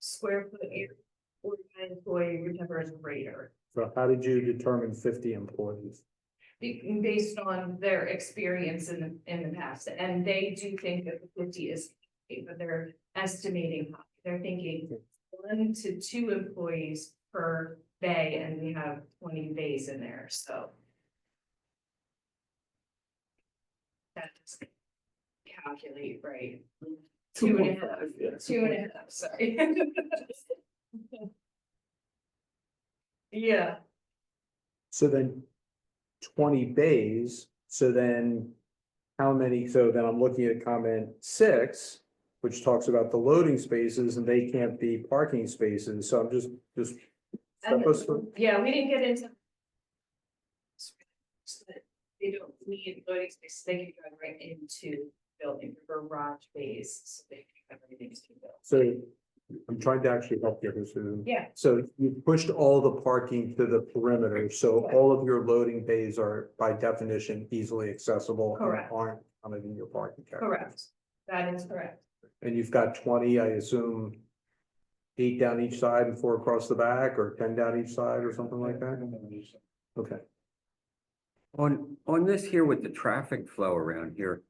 Square foot area or by employee, whichever is greater, So how did you determine 50 employees? based on their experience in the past. And they do think that the 50 is, but they're estimating, high. They're thinking 1 to 2 employees per bay, and we have 20 bays in there, so. That doesn't calculate right. 2.5, yeah. 2.5, sorry. Yeah, So then 20 bays, so then how many, so then I'm looking at comment 6, which talks about the loading spaces and they can't be parking spaces. So I'm just step us through. yeah, we didn't get into. So that they don't need loading space, they can drive right into building garage bays, so they can have everything to build. So I'm trying to actually help you here, Susan. Yeah. So you pushed all the parking to the perimeter, so all of your loading bays are by definition easily accessible. and Correct. Aren't counted in your parking category. Correct, that is correct. And you've got 20, I assume, 8 down each side and 4 across the back, or 10 down each side, or something like that? Okay. On this here with the traffic flow around here,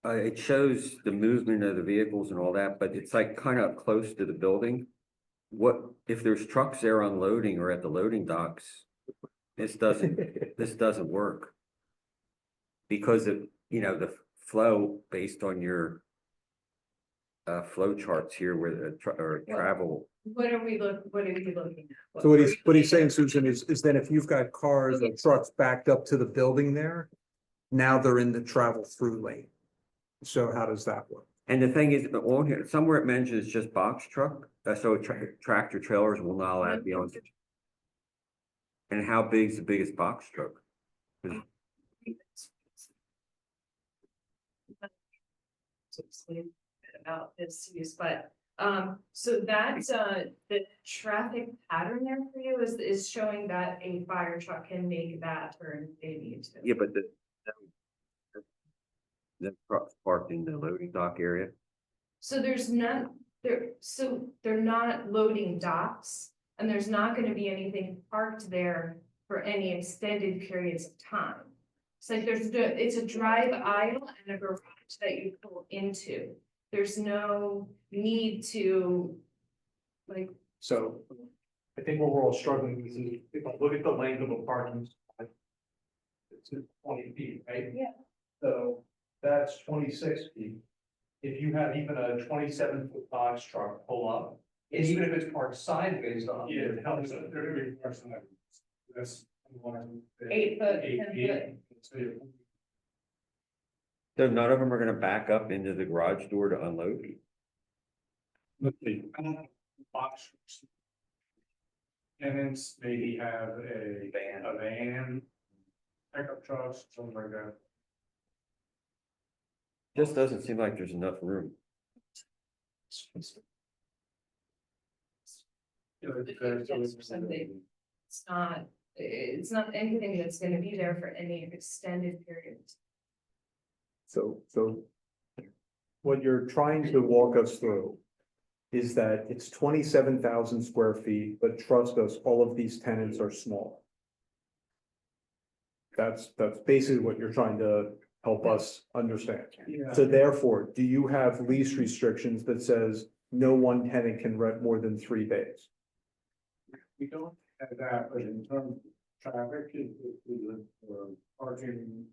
it shows the movement of the vehicles and all that, but it's like kind of close to the building. What, if there's trucks there unloading or at the loading docks, this doesn't work. Because of, the flow based on your flow charts here where the travel. What are you looking at? So what he's saying, Susan, is then if you've got cars or trucks backed up to the building there, now they're in the travel through lane. So how does that work? And the thing is, on here, somewhere it mentions just box truck, so tractor trailers will not allow to be on. And how big is the biggest box truck? To explain about this use, but, so that's, the traffic pattern there for you is showing that a fire truck can make that turn if they need to. Yeah, but the trucks parked in the loading dock area. So there's none, so they're not loading docks, and there's not gonna be anything parked there for any extended periods of time. It's like it's a drive aisle and a garage that you pull into. There's no need to, like, So I think what we're all struggling with is if I look at the length of a parking spot, it's 20 feet, right? Yeah. So that's 26 feet. If you have even a 27-foot box truck pull up, and even if it's parked sideways on. Yeah, it helps. They're gonna be parked sideways. That's 8 foot, 8 10 feet. foot. So So none of them are gonna back up into the garage door to unload. let's see, box. Tenants maybe have a van, pickup trucks, something like that. Just doesn't seem like there's enough room. It's not anything that's gonna be there for any extended periods. So what you're trying to walk us through is that it's 27,000 square feet, but trust us, all of these tenants are small. That's basically what you're trying to help us understand. Yeah. So therefore, do you have lease restrictions that says no one tenant can rent more than 3 bays? We don't have that, but in terms of traffic, parking,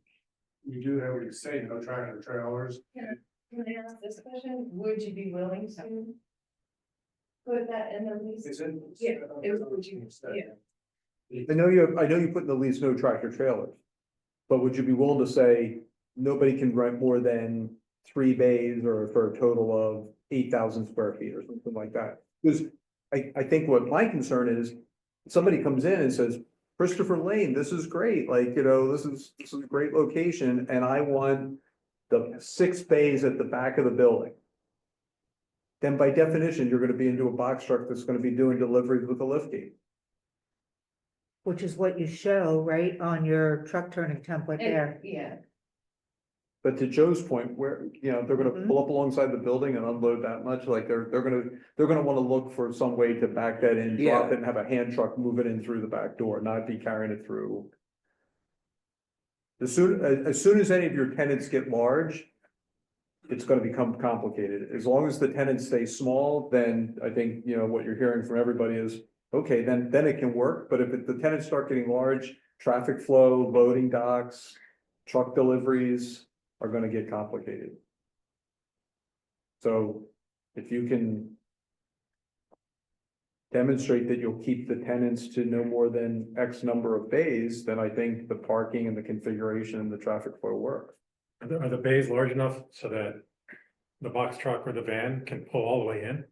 we do have, we say no tractor trailers. Can I ask this question? Would you be willing to put that in the lease? Is it? Yeah, it would you, yeah. I know you put in the lease no tractor trailers. But would you be willing to say, nobody can rent more than 3 bays or for a total of 8,000 square feet or something like that? Because I think what my concern is, somebody comes in and says, Christopher Lane, this is great, like, this is a great location, and I want the 6 bays at the back of the building. Then by definition, you're gonna be into a box truck that's gonna be doing deliveries with a lift gate. Which is what you show, right, on your truck turning template there. Yeah. But to Joe's point, where, they're gonna Mhm. pull up alongside the building and unload that much, like, they're gonna wanna look for some way to back that in, drop Yeah. it, and have a hand truck move it in through the back door, not be carrying it through. As soon as any of your tenants get large, it's gonna become complicated. As long as the tenants stay small, then I think, what you're hearing from everybody is, okay, then it can work, but if the tenants start getting large, traffic flow, loading docks, truck deliveries are gonna get complicated. So if you can demonstrate that you'll keep the tenants to no more than X number of bays, then I think the parking and the configuration and the traffic flow work. Are the bays large enough so that the box truck or the van can pull all the way in?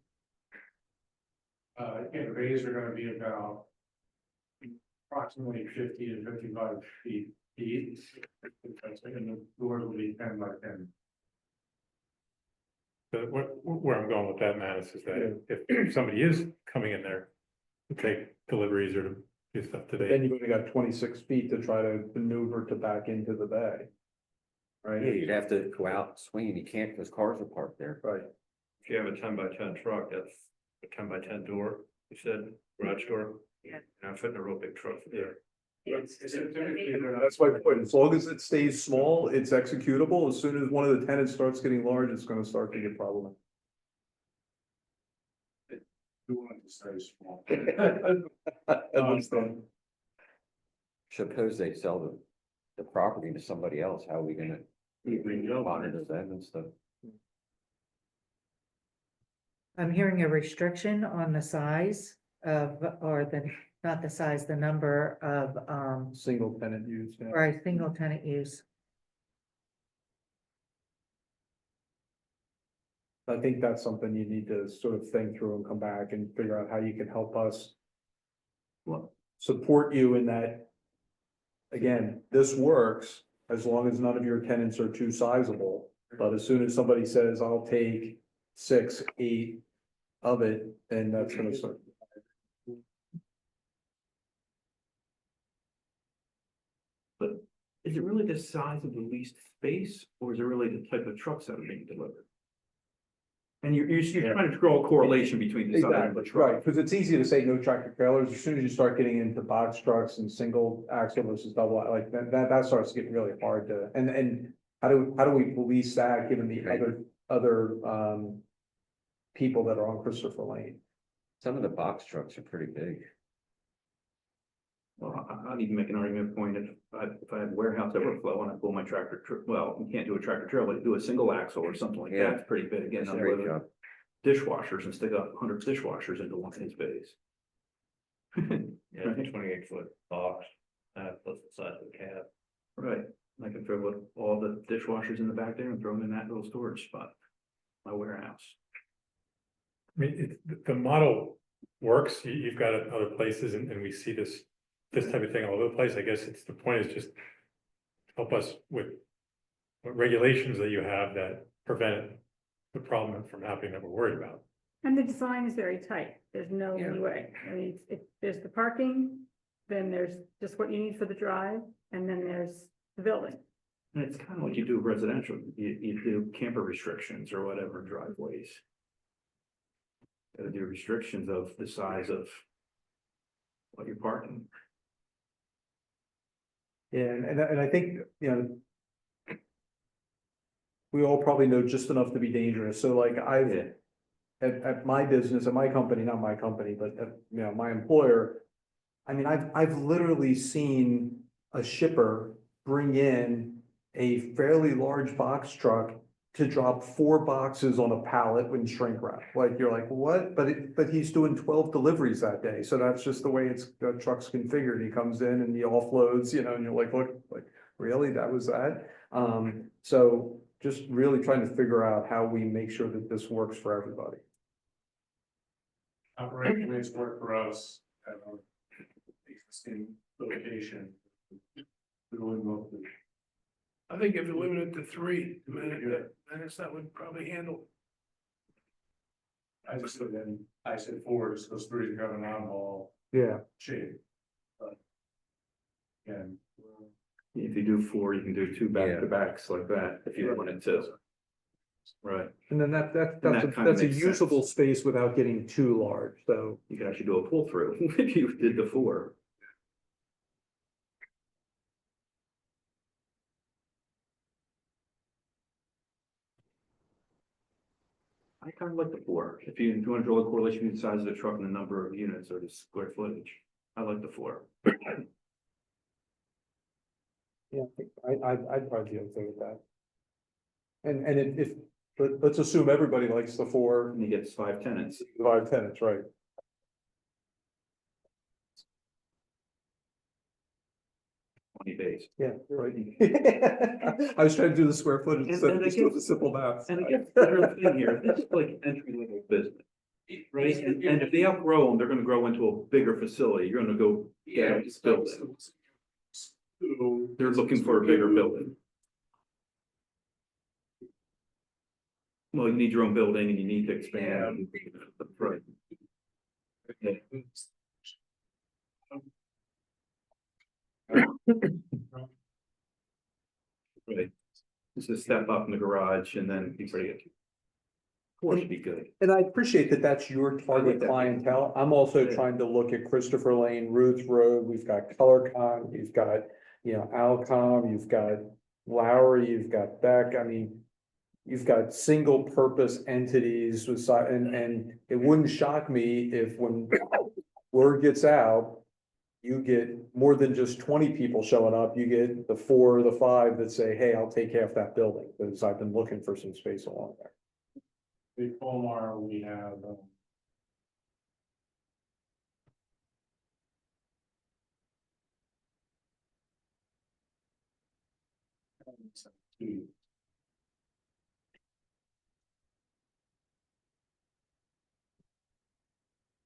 The bays are gonna be about approximately 50 to 55 feet deep. And the doors will be 10 by 10. But where I'm going with that, Matt, is that if somebody is coming in there to take deliveries or to do stuff Then today, you've only got 26 feet to try to maneuver to back into the bay. Yeah, Right, you'd have to go out and swing, and you can't, because cars are parked there. right. If you have a 10 by 10 truck, that's a 10 by 10 door, you said, garage door. Yeah. And I'm fitting a real big truck there. That's my point. As long as it stays small, it's executable. As soon as one of the tenants starts getting large, it's gonna start to get problematic. You want it to stay small. I understand. Suppose they sell the property to somebody else, how are we gonna monitor them and stuff? I'm hearing a restriction on the size of, not the size, the number of, Single tenant use, yeah. right, single tenant use. I think that's something you need to sort of think through and come back and figure out how you can help us. Well, support you in that. Again, this works as long as none of your tenants are too sizable, but as soon as somebody says, I'll take 6, 8 of it, then that's gonna start. Is it really the size of the leased space, or is it really the type of trucks that are being delivered? And you're trying to draw a correlation between the size of the Exactly, truck. right, because it's easy to say no tractor trailers, as soon as you start getting into box trucks and single axle versus double, like that starts getting really hard to, and how do we police that, given the Right. other people that are on Christopher Lane? Some of the box trucks are pretty big. Well, I'd even make an argument point if I had warehouse overflow and I pull my well, you can't do a tractor trailer, but do a single axle or something like Yeah. that, it's pretty big, again, That's a I'm great with job. dishwashers and stick up 100 dishwashers into one of these bays. Yeah, 28-foot box, plus the size of the cab. Right, I can throw all the dishwashers in the back there and throw them in that little storage spot, my warehouse. I mean, the model works, you've got it other places and we see this type of thing all over the place. I guess the point is just help us with what regulations that you have that prevent the problem from happening that we're worried about. And the design is very tight. There's no Yeah. leeway. I mean, if there's the parking, then there's just what you need for the drive, and then there's the building. And it's kind of like you do residential, you do camper restrictions or whatever driveways. Gotta do restrictions of the size of what you're parking. Yeah, and I think, we all probably know just enough to be dangerous, so like I've. Yeah. At my business, at my company, not my company, but my employer, I mean, I've literally seen a shipper bring in a fairly large box truck to drop 4 boxes on a pallet with shrink wrap. Like, you're like, what? But he's doing 12 deliveries that day. So that's just the way the truck's configured. He comes in and he offloads, you know, and you're like, look, like, really, that was that? So just really trying to figure out how we make sure that this works for everybody. Operationally, it's worked for us at our existing location. Really well. I think if you limit it to 3 minutes, that would probably handle. I just said then, I said 4, just those 3 are going on all Yeah. shape. But. Again. If you do 4, you can do 2 back-to-backs like that, if you wanted to. Right, And then that that's kinda a makes usable sense. space without getting too large, so. you could actually do a pull-through if you did the 4. I kind of like the 4. If you want to draw a correlation between the size of the truck and the number of units or the square footage, I like the 4. Yeah, I'd probably be okay with that. And let's assume everybody likes the 4, And he gets 5 tenants. 5 tenants, right? 20 days. Yeah, you're right. I was trying to do the square footage instead of and I just doing guess- the simple math. And I guess the real thing here, this is like entry level business. Right, and if they outgrow them, they're gonna grow into a bigger facility, you're gonna go get a building, they're looking for a bigger building. Well, you need your own building and you need to expand, right? Right, it's a step up in the garage and then be pretty good. Four should be good. And I appreciate that that's your target that. clientele. I'm also Yeah. trying to look at Christopher Lane, Ruth Road, we've got ColorCon, you've got, you know, Alcom, you've got Lowry, you've got Beck, I mean. You've got single purpose entities with, and it wouldn't shock me if when word gets out. You get more than just 20 people showing up, you get the 4 or the 5 that say, hey, I'll take half that building, because I've been looking for some space along there. The Colmar, we have, two.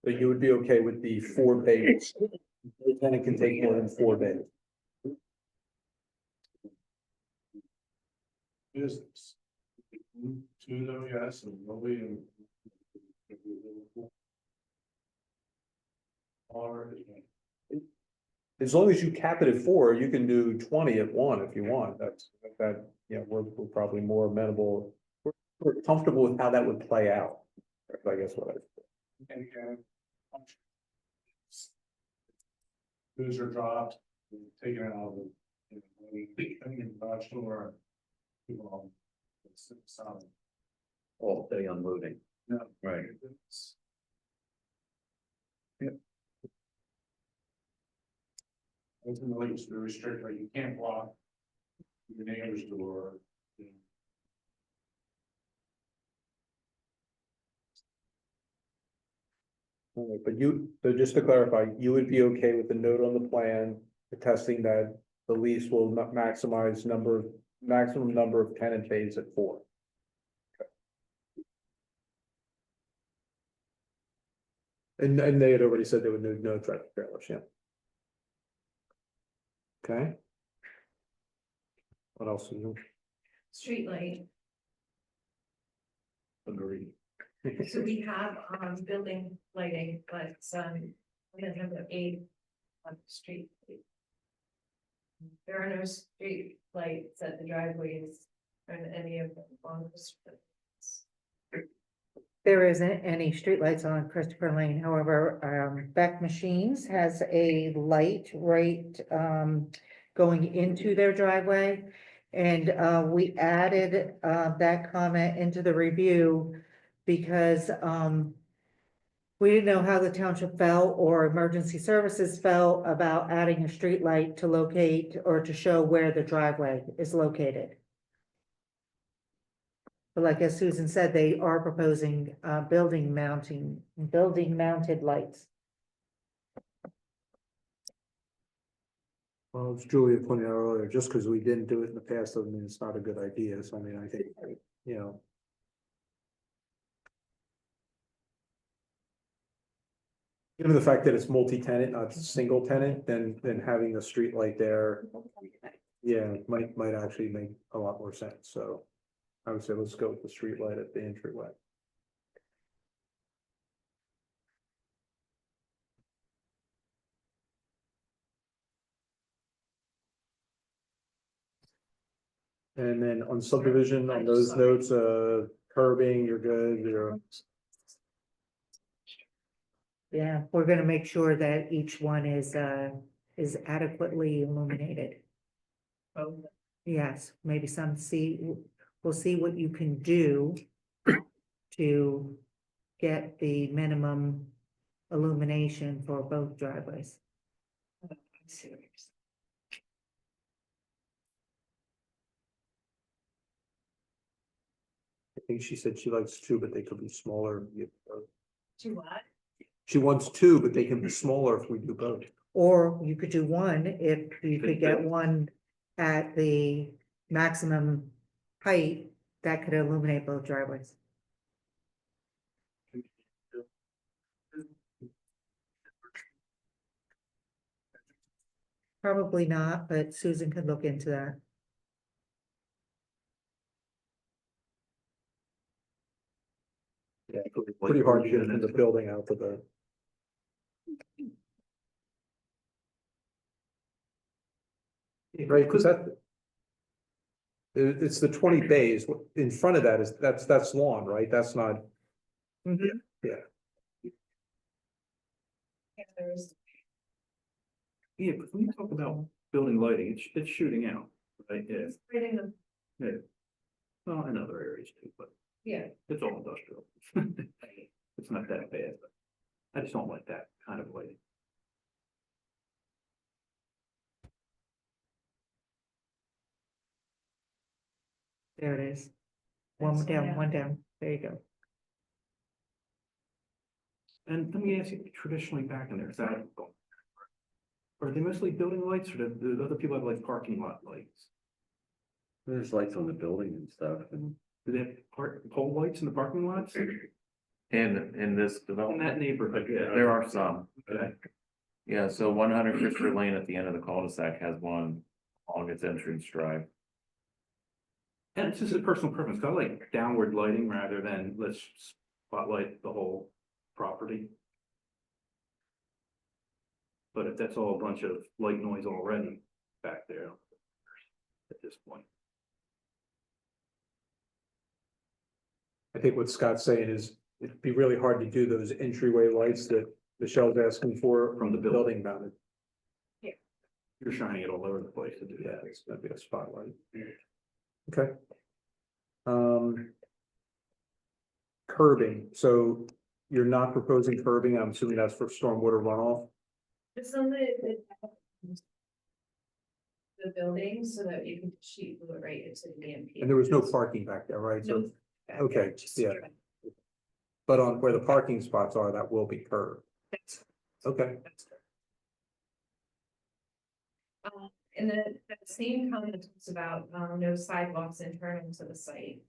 So you would be okay with the 4 bays? The tenant can take more than 4 bays. Business. Two though, yes, and nobody and. Or. As long as you cap it at 4, you can do 20 at 1 if you want, that, you know, we're probably more amenable. We're comfortable with how that would play out, I guess what I. And. Those are dropped, taken out of the, garage door. People on. It's solid. All day unloading. No. Right. Ultimately, it's very strict, like you can't block your neighbor's door. All right, but so just to clarify, you would be okay with the note on the plan attesting that the lease will not maximize maximum number of tenant days at 4. Okay. And they had already said they would do no tractor trailers, yeah. Okay. What else? Street light. Agreed. So we have, building lighting, but, we don't have aid on the street. There are no street lights at the driveways and any of them on the streets. There isn't any streetlights on Christopher Lane, however, Beck Machines has a light right, going into their driveway. And, we added, that comment into the review because, We didn't know how the township felt or emergency services felt about adding a street light to locate or to show where the driveway is located. But like as Susan said, they are proposing building mounted lights. Well, as Julia pointed out earlier, just because we didn't do it in the past doesn't mean it's not a good idea. So I mean, I think, you know. Given the fact that it's multi-tenant, not single tenant, then having a street light there, yeah, might actually make a lot more sense. So I would say let's go with the street light at the entryway. And then on subdivision, on those notes, curbing, you're good, you're, Yeah, we're gonna make sure that each one is adequately illuminated. Yes, maybe we'll see what you can do to get the minimum illumination for both driveways. I think she said she likes two, but they could be smaller. Do what? She wants two, but they can be smaller if we do both. Or you could do one if you could get one at the maximum height that could illuminate both driveways. Probably not, but Susan could look into that. Yeah, pretty hard to get from the building out to the. Right, because it's the 20 bays, in front of that is, that's lawn, right? That's not, Yeah, there's Yeah, but when you talk about building lighting, it's shooting out, right? Yeah, creating the, yeah. Well, in other areas too, but yeah. it's all industrial. It's not that bad, but I just don't like that kind of lighting. There it is. One down, one down. There you go. And let me ask you, traditionally back in there, is that, are they mostly building lights or do other people have like parking lot lights? There's lights on the building and stuff, and Do they have pole lights in the parking lots? In this In development, that neighborhood, yeah. there are some. Okay. Yeah, so 100 Christopher Lane at the end of the cul-de-sac has one along its entrance drive. And it's just a personal preference, 'cause I like downward lighting rather than let's spotlight the whole property. But if that's all a bunch of light noise already back there at this point. I think what Scott's saying is, it'd be really hard to do those entryway lights that Michelle's asking for From the building mounted. You're shining it all over the place to do Yeah, that. it's gonna be a spotlight. Okay. Curbing, so you're not proposing curbing, I'm assuming that's for stormwater runoff? It's on the building so that you can sheet glue it right into the EMP. And there was no parking back there, right? So, No. okay, yeah. But on where the parking spots are, that will be curbed. Okay, And then that same comment talks about, no sidewalks internal to the site.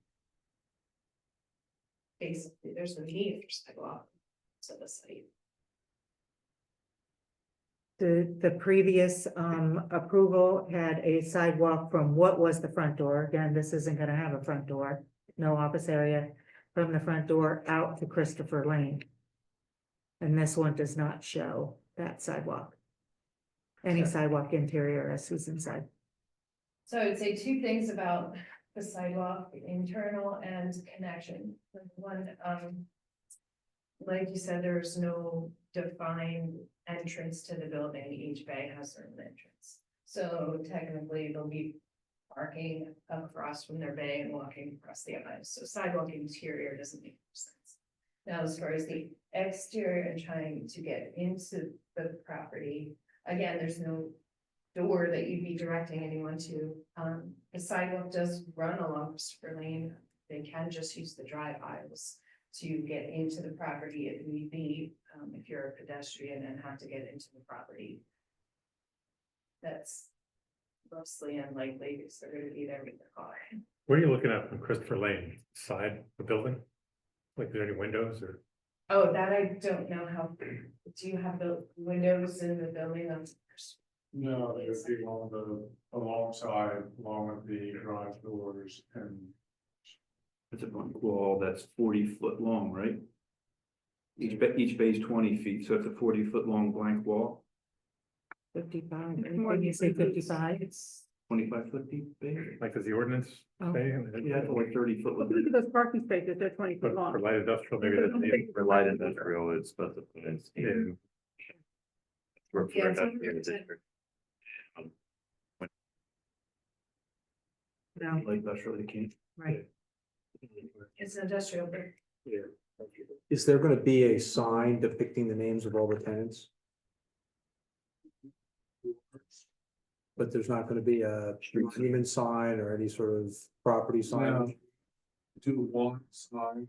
Basically, there's no need for sidewalk to the site. The previous approval had a sidewalk from what was the front door. Again, this isn't gonna have a front door, no office area. From the front door out to Christopher Lane. And this one does not show that sidewalk. Any sidewalk interior, as Susan said. So I would say two things about the sidewalk, internal and connection. One, like you said, there's no defined entrance to the building. Each bay has their own entrance. So technically they'll be parking across from their bay and walking across the aisle. So sidewalk interior doesn't make sense. Now, as far as the exterior and trying to get into the property, again, there's no door that you'd be directing anyone to. The sidewalk does run along Christopher Lane. They can just use the drive aisles to get into the property if need be, if you're a pedestrian and have to get into the property. That's mostly unlikely because they're gonna be there with their car. What are you looking at from Christopher Lane, side of the building? Like, are there any windows or? Oh, that I don't know how, do you have the windows in the building on? No, it would be on the alongside, along with the garage doors and. It's a blank wall that's 40 foot long, right? Each bay is 20 feet, so it's a 40 foot long blank wall, 55, It's more when you say than 55. It's 25 foot deep bay. Like, does the ordinance Oh. say? Yeah, it's only 30 foot. Look at those parking spaces, they're 20 But feet long. for light industrial, maybe that's maybe. For light industrial, it's specified in Yeah. For Yeah, it's industrial 100%. district. No, Like that's really can't. right. it's an industrial, but Is there gonna be a sign depicting the names of all the tenants? But there's not gonna be a monument sign or any sort of property sign? No. Do one sign.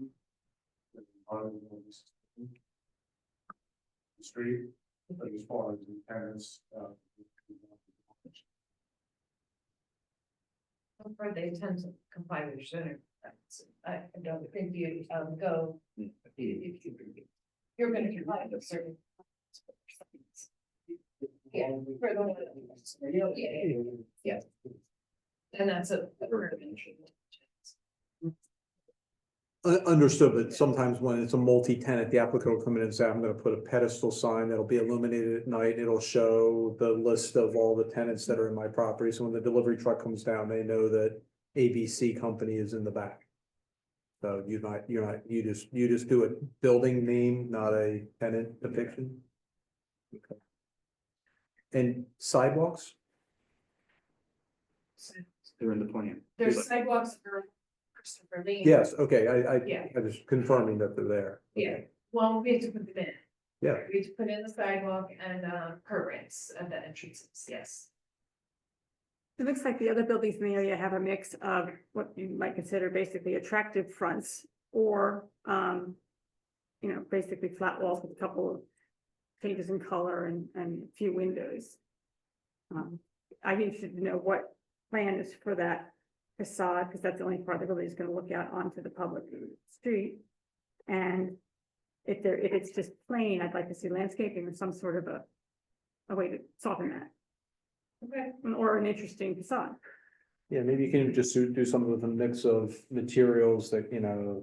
and one on the street, but as far as the tenants, so far they tend to comply with your center. I don't think you go. You're gonna comply with certain. Yeah. for the- Yeah. And that's a. Understood, but sometimes when it's a multi-tenant, the applicant will come in and say, I'm gonna put a pedestal sign that'll be illuminated at night. It'll show the list of all the tenants that are in my property. So when the delivery truck comes down, they know that ABC company is in the back. So you just do a building name, not a tenant depiction. Okay. And sidewalks? They're in the plan. There's sidewalks for Christopher Lane. Yes, okay, Yeah. I was confirming that they're there. Yeah, Okay. well, we have to put them in. Yeah. We have to put in the sidewalk and curb ramps at the entrances, yes. It looks like the other buildings in the area have a mix of what you might consider basically attractive fronts or, basically flat walls with a couple of changes in color and a few windows. I'd be interested to know what plan is for that facade, because that's the only part the building is going to look out onto the public street. And if it's just plain, I'd like to see landscaping or some sort of a way to soften that. Okay. Or an interesting facade. Yeah, maybe you can just do some of the mix of materials that,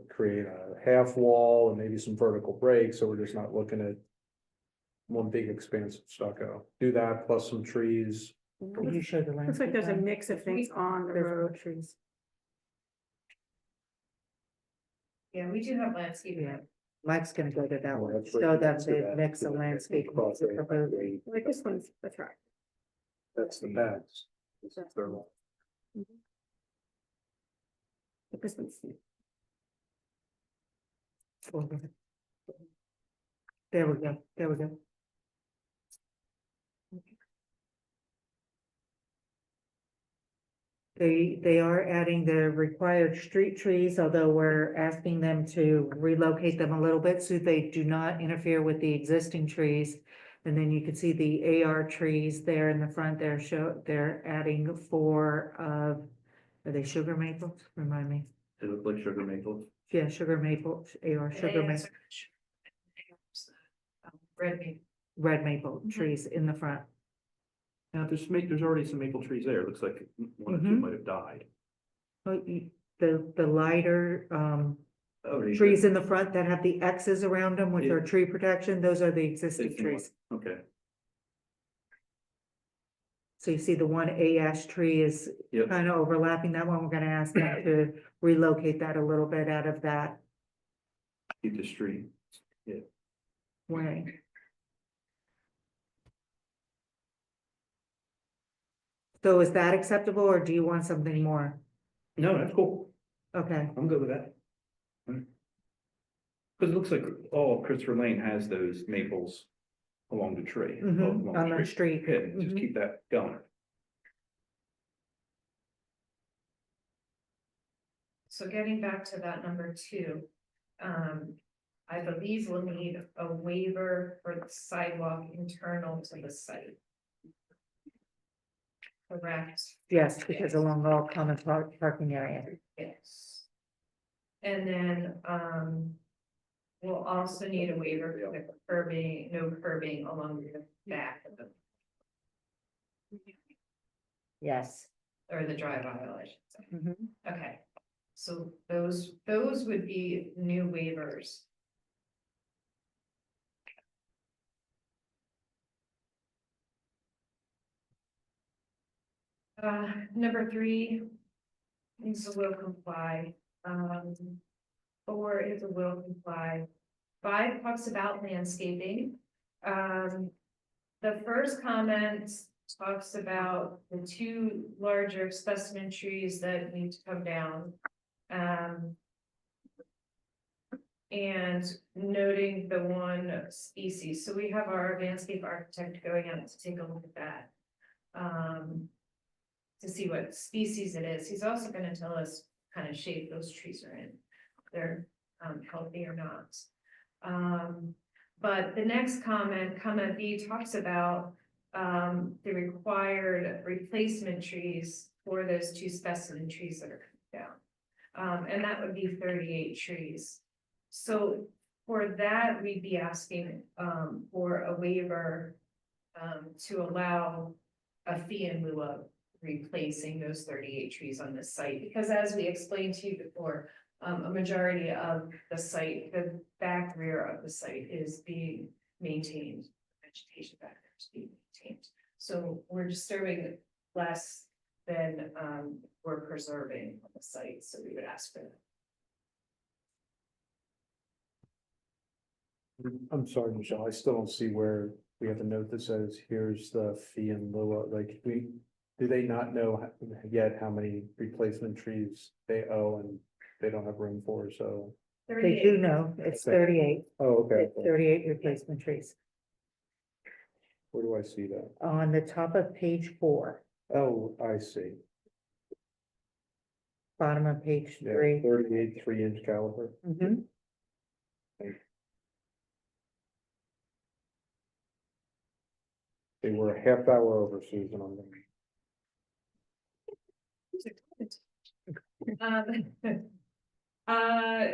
create a half wall and maybe some vertical breaks, so we're just not looking at one big expanse of stucco. Do that plus some trees. Can you show the Looks like there's a landscape mix of things on the plan? road. There's trees. Yeah, we do have landscaping. Yeah. Mike's gonna go to that Well, one, that's what show you them can see the that. mix of landscape. Cross that's proposed. Like this one's attractive. That's the backs. This is their wall. But this one's. There we go, there we go. They are adding the required street trees, although we're asking them to relocate them a little bit so they do not interfere with the existing trees. And then you can see the AR trees there in the front there they're adding 4 of, are they sugar maples? Remind me. They look like sugar maples. Yeah, sugar maple, AR sugar maple, red maple trees in the front. Now, there's already some maple trees there. It looks like one or two Mhm. might have died. Oh, the lighter, Oh, they trees should- in the front that have the X's around them with their Yeah. tree protection, those are the existing Existing trees. Okay, So you see the one ash tree is Yep. kind of overlapping that one. We're gonna ask them to relocate that a little bit out of that keep the street. way. So is that acceptable or do you want something more? No, that's cool. Okay, I'm good with that. Because it looks like all of Christopher Lane has those maples along the tree. Mhm, along on the street. Yeah, just Mhm. keep that going. So getting back to that number 2, I believe we'll need a waiver for the sidewalk internal to the site. Correct? Yes, because along all common parking area. Yes. And then, we'll also need a waiver for the curbing, no curbing along the back of the, Yes. or the drive aisle, I should say. Mhm. Okay, so those would be new waivers. Number 3 is a will comply. 4 is a will comply. 5 talks about landscaping. The first comment talks about the 2 larger specimen trees that need to come down. And noting the one species, so we have our landscape architect going out to take a look at that. To see what species it is. He's also gonna tell us kind of shape those trees are in. If they're healthy or not. But the next comment B talks about the required replacement trees for those 2 specimen trees that are coming down. And that would be 38 trees. So for that, we'd be asking for a waiver to allow a fee in lieu of replacing those 38 trees on this site, because as we explained to you before, a majority of the site, the back rear of the site is being maintained, vegetation back there is being maintained. So we're disturbing less than we're preserving on the site, so we would ask for that. I'm sorry, Michelle, I still don't see where we have a note that says, here's the fee in lieu of, like, do they not know yet how many replacement trees they owe and they don't have room for, so? They do know, it's Okay. 38. Oh, okay, It's 38 replacement trees. where do I see that? On the top of page 4, Oh, I see, bottom of page yeah, 3. 38 3-inch caliber. Mhm. They were a half hour over, Susan, on them.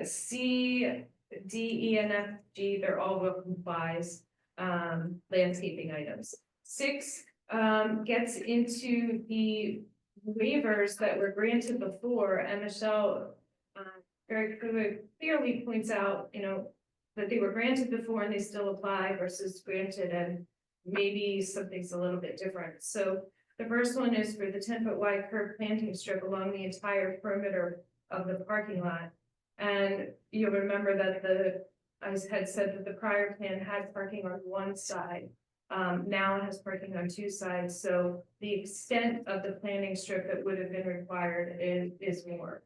C, D, E, and F, G, they're all will complies, landscaping items. 6, gets into the waivers that were granted before, and Michelle, very clearly points out, that they were granted before and they still apply versus granted, and maybe something's a little bit different. So the first one is for the 10-foot wide curb planting strip along the entire perimeter of the parking lot. And you'll remember that I had said that the prior plan had parking on one side. Now it has parking on 2 sides, so the extent of the planting strip that would have been required is more.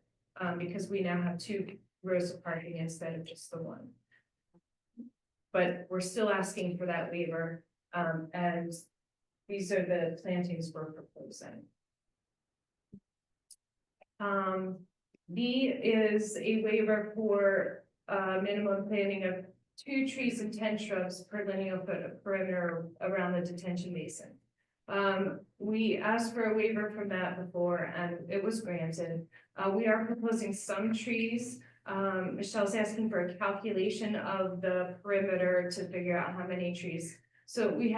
Because we now have 2 rows of parking instead of just the one. But we're still asking for that waiver, and these are the plantings we're proposing. B is a waiver for minimum planting of 2 trees and 10 shrubs per lineal foot of perimeter around the detention basin. We asked for a waiver from that before and it was granted. We are proposing some trees. Michelle's asking for a calculation of the perimeter to figure out how many trees. So we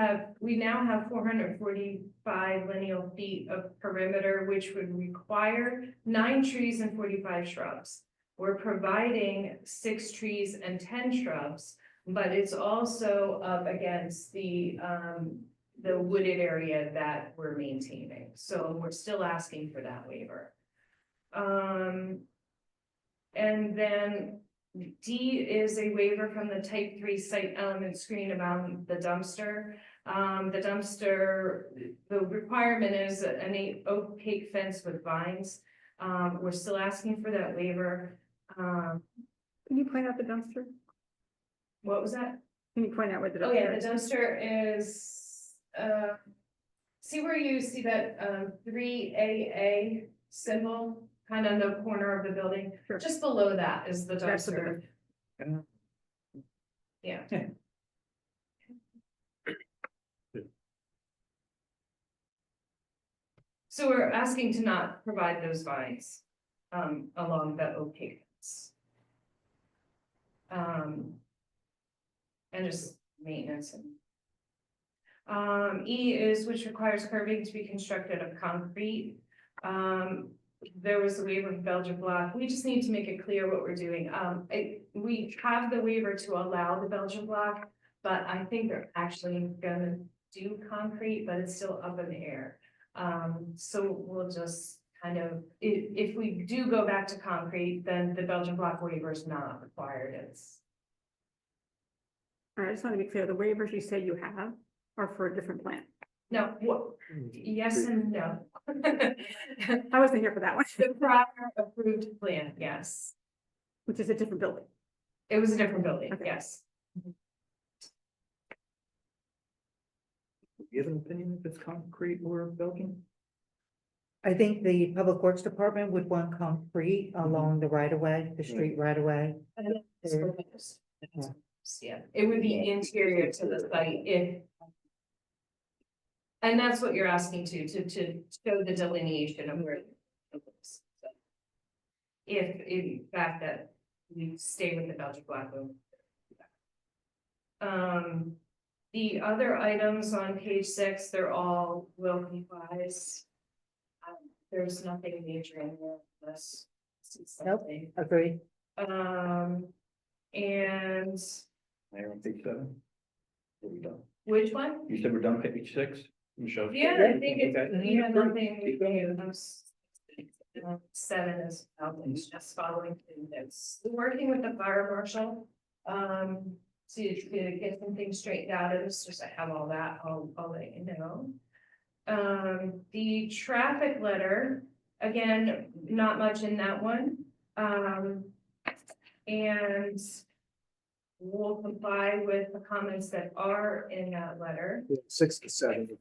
now have 445 lineal feet of perimeter, which would require 9 trees and 45 shrubs. We're providing 6 trees and 10 shrubs, but it's also up against the wooded area that we're maintaining. So we're still asking for that waiver. And then D is a waiver from the type 3 site element screen about the dumpster. The requirement is an opaque fence with vines. We're still asking for that waiver. Can you point out the dumpster? What was that? Can you point out where the Oh, yeah, dumpster the is? dumpster is, see where you see that, 3AA symbol, kind of in the corner of the building? Sure. Just below that is the That's the dumpster. bin. Yeah. So we're asking to not provide those vines, along the opaque fence. And just maintenance and. E is which requires curbing to be constructed of concrete. There was a waiver of Belgian block. We just need to make it clear what we're doing. We have the waiver to allow the Belgian block, but I think they're actually gonna do concrete, but it's still up in the air. So we'll just kind of, if we do go back to concrete, then the Belgian block waiver is not required. It's. All right, I just want to be clear, the waivers you say you have are for a different plan. No, what, yes and no. I wasn't here for that one, The prior approved plan, yes. which is a different building. It was a different building, Okay. yes. Do you have an opinion if it's concrete or Belgian? I think the Public Works Department would want concrete along the right of way, the street right of way. And it's- Yeah, it would be interior to the site if. And that's what you're asking to show the delineation of where. it is. So, if in fact that we stay with the Belgian black room. The other items on page 6, they're all will complies. There's nothing major in there unless. Nope. Agreed. And Mayor on page 7. Are we done? which one? You said we're done page 6? Michelle? Yeah, I think it's Okay. even nothing we do. 7 is out, it's just following through this. We're working with the fire marshal. To get some things straightened out. It's just I have all that, I'll let you know. The traffic letter, again, not much in that one. And we'll comply with the comments that are in that letter. 6 to 7.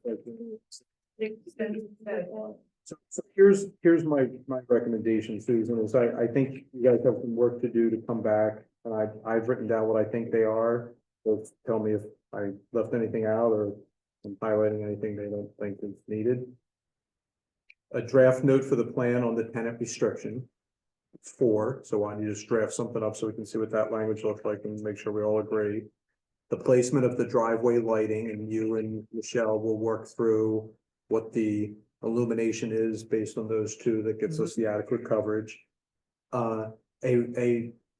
So, So here's my recommendation, Susan, is I think you guys have some work to do to come back. And I've written down what I think they are. So tell me if I left anything out or I'm highlighting anything they don't think is needed. A draft note for the plan on the tenant restriction. It's 4, so why don't you just draft something up so we can see what that language looks like and make sure we all agree. The placement of the driveway lighting, and you and Michelle will work through what the illumination is based on those two that gets us the adequate coverage.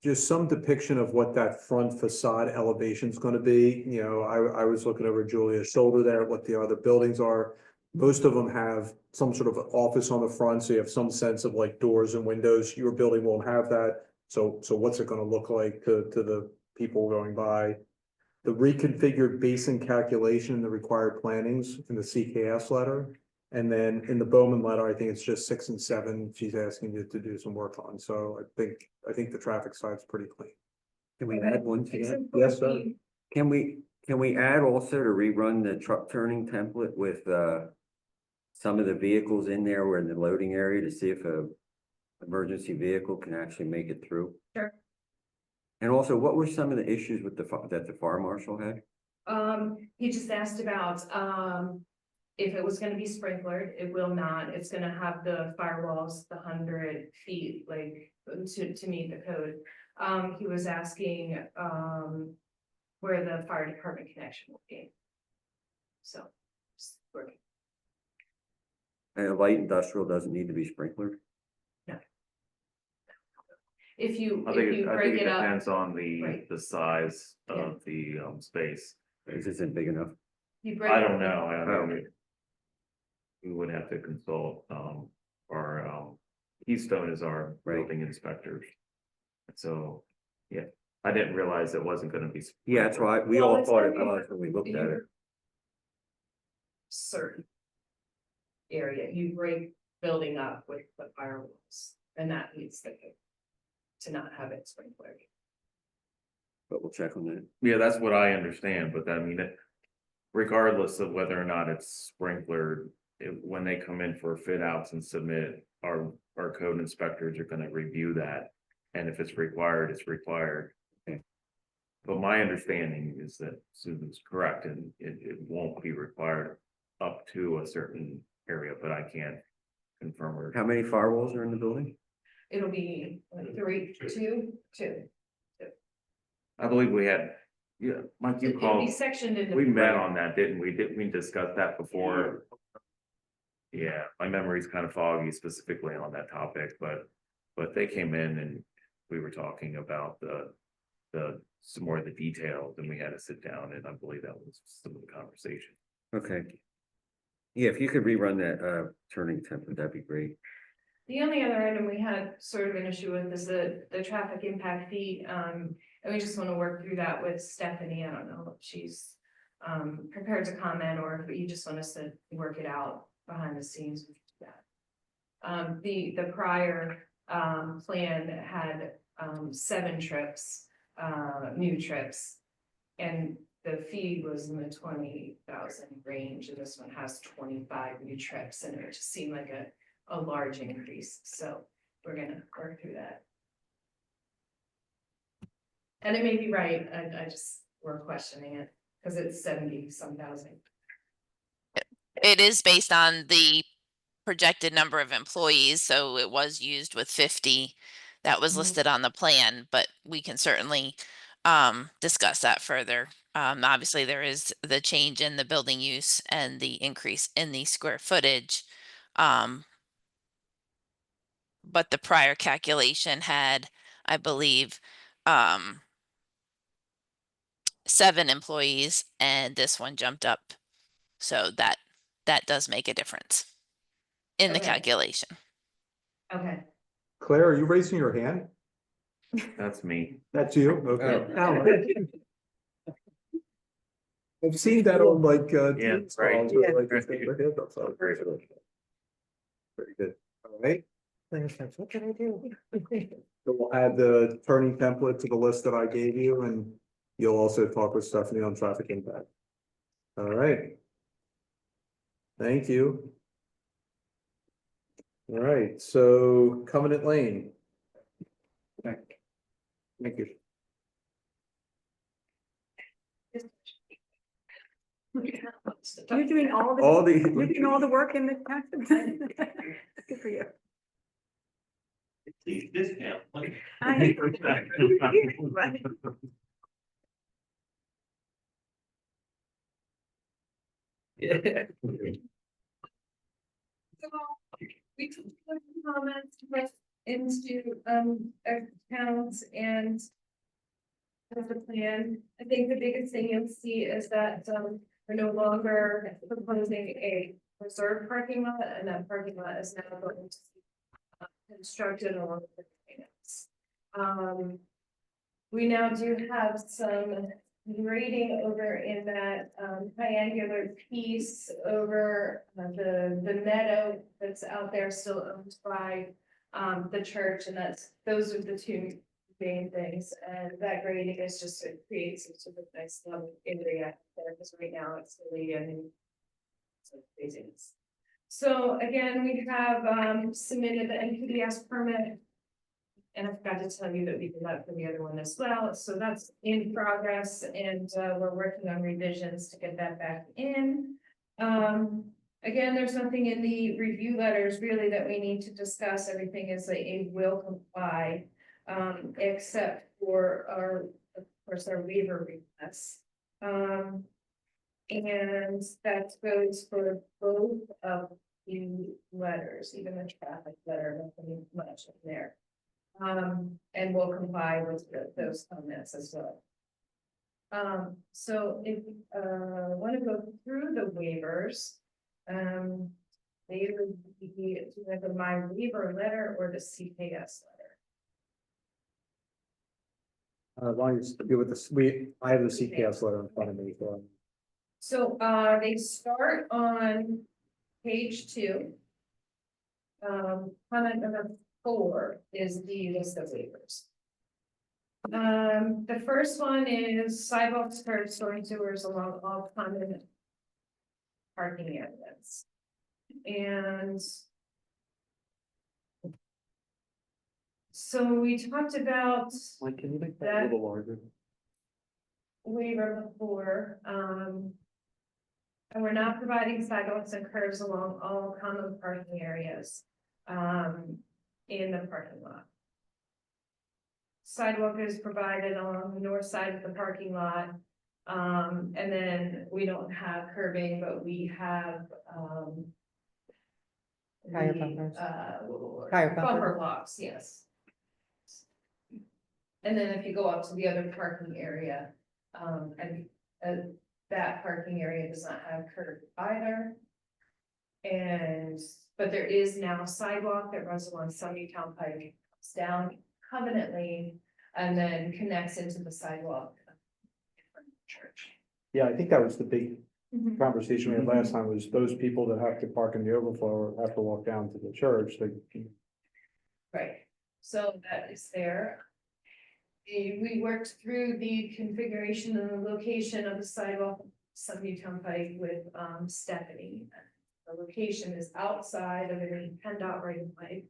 Just some depiction of what that front facade elevation is gonna be. You know, I was looking over Julia's shoulder there, what the other buildings are. Most of them have some sort of office on the front, so you have some sense of like doors and windows. Your building won't have that. So what's it gonna look like to the people going by? The reconfigured basin calculation, the required plannings in the CKS letter. And then in the Bowman letter, I think it's just 6 and 7, she's asking you to do some work on, so I think the traffic side's pretty clean. Can we add one to that? Yes, sir. Can we add also to rerun the truck turning template with, some of the vehicles in there where in the loading area to see if a emergency vehicle can actually make it through? Sure. And also, what were some of the issues with that the fire marshal had? He just asked about, if it was gonna be sprinklered, it will not, it's gonna have the firewalls, the 100 feet, like, to meet the code. He was asking, where the fire department connection will be. So, just working. And a light industrial doesn't need to be sprinklered? If you, I think if you I break think it it up, depends on Right. the size Yeah. of the space. This isn't big enough. you break. I it don't up- know, I Oh. don't know. We would have to consult our Keystone is our Right. building inspectors. So, yeah, I didn't realize it wasn't gonna be. Yeah, that's why we Well, all it's thought it very- was when we looked at it. Certain area, you break building up with the firewalls, and that needs to not have it sprinkled. but we'll check on that. Yeah, that's what I understand, but I mean, regardless of whether or not it's sprinkler, when they come in for fit outs and submit, our code inspectors are gonna review that. And if it's required, it's required. Okay. But my understanding is that Susan's correct and it won't be required up to a certain area, but I can't confirm or. How many firewalls are in the building? It'll be like 3, 2. I believe we had, yeah, Mike, you It'll called, be sectioned into. we met on that, didn't we? Didn't we discuss that before? Yeah, my memory's kind of foggy specifically on that topic, but they came in and we were talking about some more of the details and we had to sit down and I believe that was some of the conversation. Okay. Yeah, if you could rerun that turning template, that'd be great. The only other item we had sort of an issue with is the traffic impact fee, and we just want to work through that with Stephanie. I don't know if she's prepared to comment or if you just want us to work it out behind the scenes. We can do that. The prior plan had 7 trips, new trips, and the fee was in the 20,000 range, and this one has 25 new trips, and it just seemed like a large increase, so we're gonna work through that. And it may be right, I just, we're questioning it, because it's 70-some thousand. It is based on the projected number of employees, so it was used with 50 that was Mhm. listed on the plan, but we can certainly discuss that further. Obviously, there is the change in the building use and the increase in the square footage. But the prior calculation had, I believe, 7 employees, and this one jumped up. So that does make a difference in the Okay. calculation. Okay. Claire, are you raising your hand? That's me. That's you? Okay. I've seen that on like, Yeah, Teams right. calls where, like, Yeah. they stick their hand up, so- Very good. All right. What can I do? So we'll add the turning template to the list that I gave you and you'll also talk with Stephanie on traffic impact. All right. Thank you. All right, so Covenant Lane. Thank you. You're doing all All the, the. you're doing all the work in the township. Good for you. Discount. I know. Right. So we took the comments into accounts and as a plan. I think the biggest thing you'll see is that we're no longer proposing a reserved parking lot, and that parking lot is now going to be constructed along with the we now do have some grading over in that triangular piece over the meadow that's out there still owned by the church, and those are the 2 main things. And that grading is just to create some sort of nice level area there, because right now it's really craziness. So again, we have submitted the NPDS permit. And I forgot to tell you that we did that for the other one as well. So that's in progress, and we're working on revisions to get that back in. Again, there's nothing in the review letters really that we need to discuss. Everything is a will comply, except for of course, our waiver requests. And that goes for both of the letters, even the traffic letter, nothing much in there. And we'll comply with those comments as well. So if want to go through the waivers, they would be either my waiver letter or the CKS letter. Why don't you do with this, I have the CKS letter in front of me. So they start on page 2. Comment number 4 is the list of waivers. The first one is sidewalks, curbs, storm sewers along all common parking areas. And so we talked about Mike, can you make that that a little larger? waiver before, and we're not providing sidewalks and curbs along all common parking areas, in the parking lot. Sidewalk is provided along the north side of the parking lot. And then we don't have curbing, but we have, Tire the, bumpers. bumper Tire bumper. blocks, yes. And then if you go up to the other parking area, and, that parking area does not have curb either. And, but there is now a sidewalk that runs along Sunny Town Pike, comes down Covenant Lane, and then connects into the sidewalk. in the Church. Yeah, I think that was the big Mm-hmm. conversation we had last time, was those people that have to park in the overflow or have to walk down to the church, they. Right, so that is there. We worked through the configuration and the location of the sidewalk, Sunny Town Pike with Stephanie. The location is outside of any PennDOT right of way,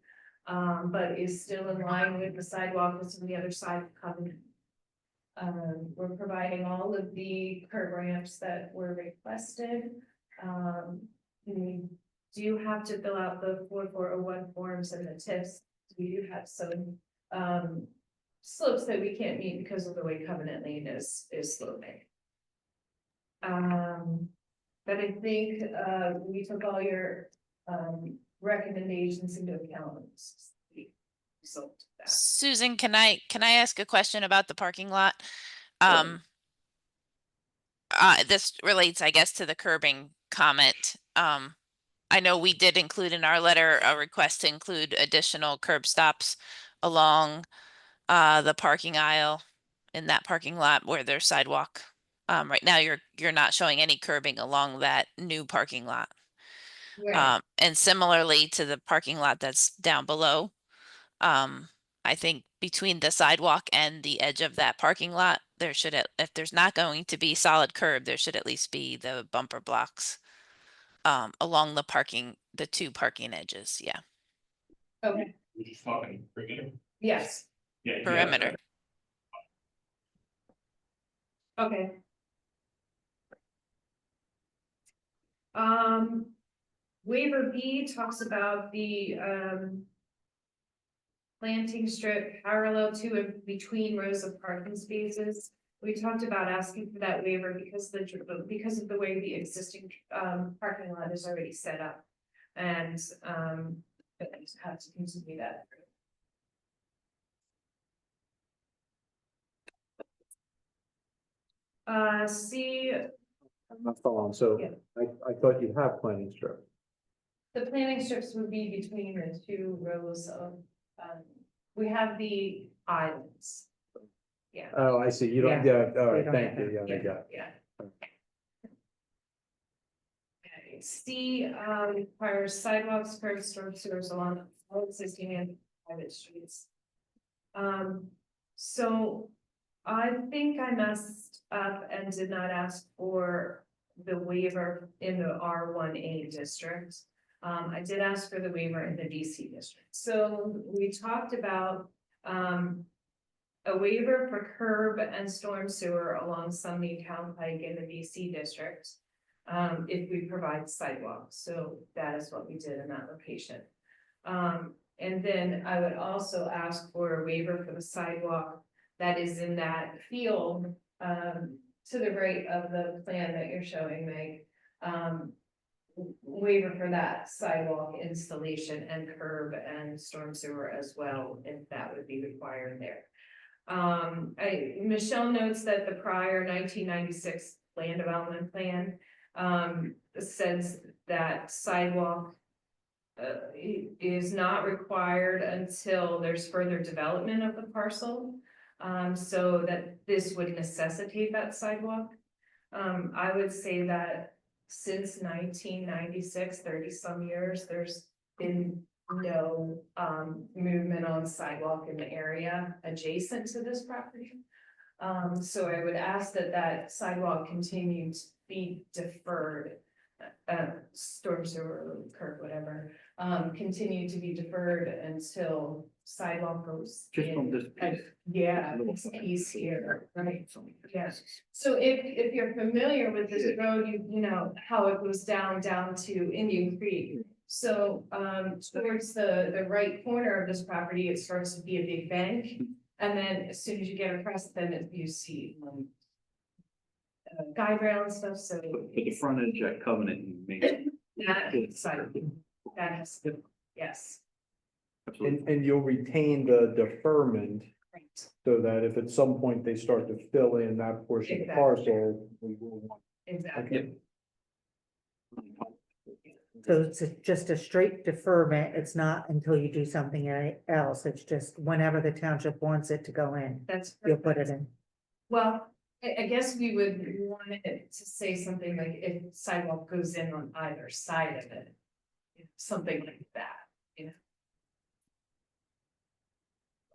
but is still in line with the sidewalk that's on the other side of Covenant. We're providing all of the curb ramps that were requested. We do have to fill out the 4401 forms and the tips. We do have some slopes that we can't meet because of the way Covenant Lane is sloping. But I think we took all your recommendations into account. So that. Susan, can I ask a question about the parking lot? This relates, I guess, to the curbing comment. I know we did include in our letter a request to include additional curb stops along the parking aisle in that parking lot where there's sidewalk. Right now, you're not showing any curbing along that new parking lot. Right. And similarly to the parking lot that's down below. I think between the sidewalk and the edge of that parking lot, there should, if there's not going to be solid curb, there should at least be the bumper blocks along the two parking edges, yeah, Okay, We're just talking perimeter. yes, Yeah. yeah. perimeter. okay. Waiver B talks about the planting strip parallel to and between rows of parking spaces. We talked about asking for that waiver because of the way the existing parking lot is already set up. And have to continue that. C, I'm not following, so Yeah. I thought you'd have planning strip. the planting strips would be between the two rows of, we have the islands. Yeah. Oh, I see, you don't, Yeah, yeah, all right, we don't thank have you, that. yeah, I got it. Yeah. Okay, C, requires sidewalks, curbs, storm sewers along all existing and private streets. So I think I messed up and did not ask for the waiver in the R1A district. I did ask for the waiver in the DC district. So we talked about, a waiver for curb and storm sewer along Sunny Town Pike in the DC district. If we provide sidewalks, so that is what we did in that location. And then I would also ask for a waiver for the sidewalk that is in that field, to the right of the plan that you're showing, Meg. Waiver for that sidewalk installation and curb and storm sewer as well, if that would be required there. Michelle notes that the prior 1996 land development plan says that sidewalk is not required until there's further development of the parcel. So that this would necessitate that sidewalk. I would say that since 1996, 30 some years, there's been no, movement on sidewalk in the area adjacent to this property. So I would ask that that sidewalk continue to be deferred. Storm sewer, curb, whatever, continue to be deferred until sidewalk goes Just in. from this piece. Yeah, this piece here, right? Yes. So if you're familiar with this road, you know how it goes down to Indian Creek. So, towards the right corner of this property, it starts to be a big bank. And then as soon as you get across, then you see, guide rail and stuff, so. But the front edge at Covenant you made. That side, that is, yes, Absolutely. And you'll retain the deferment right, so that if at some point they start to fill in that portion of the Exactly. parcel, we will want. exactly. Okay. So it's just a straight deferment. It's not until you do something else. It's just whenever the township wants it to go in, That's. you'll put it perfect. in. Well, I guess we would want it to say something like if sidewalk goes in on either side of it. Something like that, you know,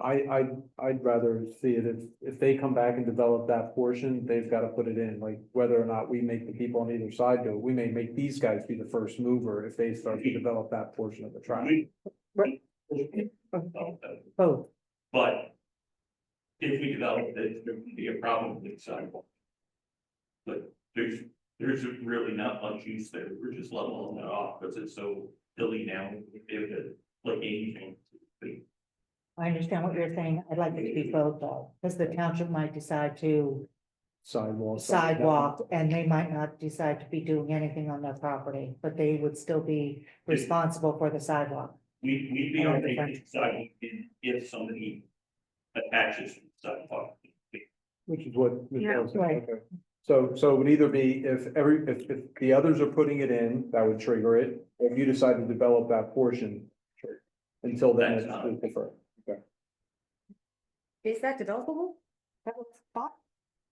I'd rather see it if they come back and develop that portion, they've got to put it in, like whether or not we make the people on either side do it. We may make these guys be the first mover if they start to develop that portion of the track. Both. But if we develop it, there could be a problem with the sidewalk. But there's really not much use there, we're just leveling it off because it's so hilly now, if it, like anything. I understand what you're saying. I'd like it to be both though, because the township might decide to sidewalk and they might not decide to be doing anything on their property, but they would still be responsible for the sidewalk. We'd be on the sidewalk if somebody attaches the sidewalk. Which is what. Yeah, right. Okay. So it would either be if the others are putting it in, that would trigger it, or if you decide to develop that portion. Until then, That's it's not- deferred. Okay. Is that developable? That looks fine.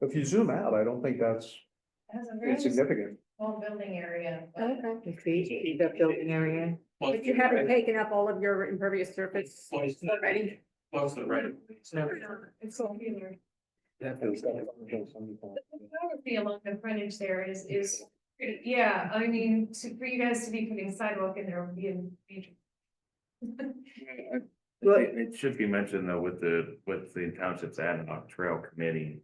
If you zoom out, I don't think that's it has a very insignificant. small building area, but Okay. If you the building area. But you haven't taken up all of your impervious surface already? Plus the right. it's all here. Yeah. The topography along the frontage there is, pretty- yeah, I mean, for you guys to be putting sidewalk in there would be a major. It should be mentioned though, with the township's ad hoc trail committee,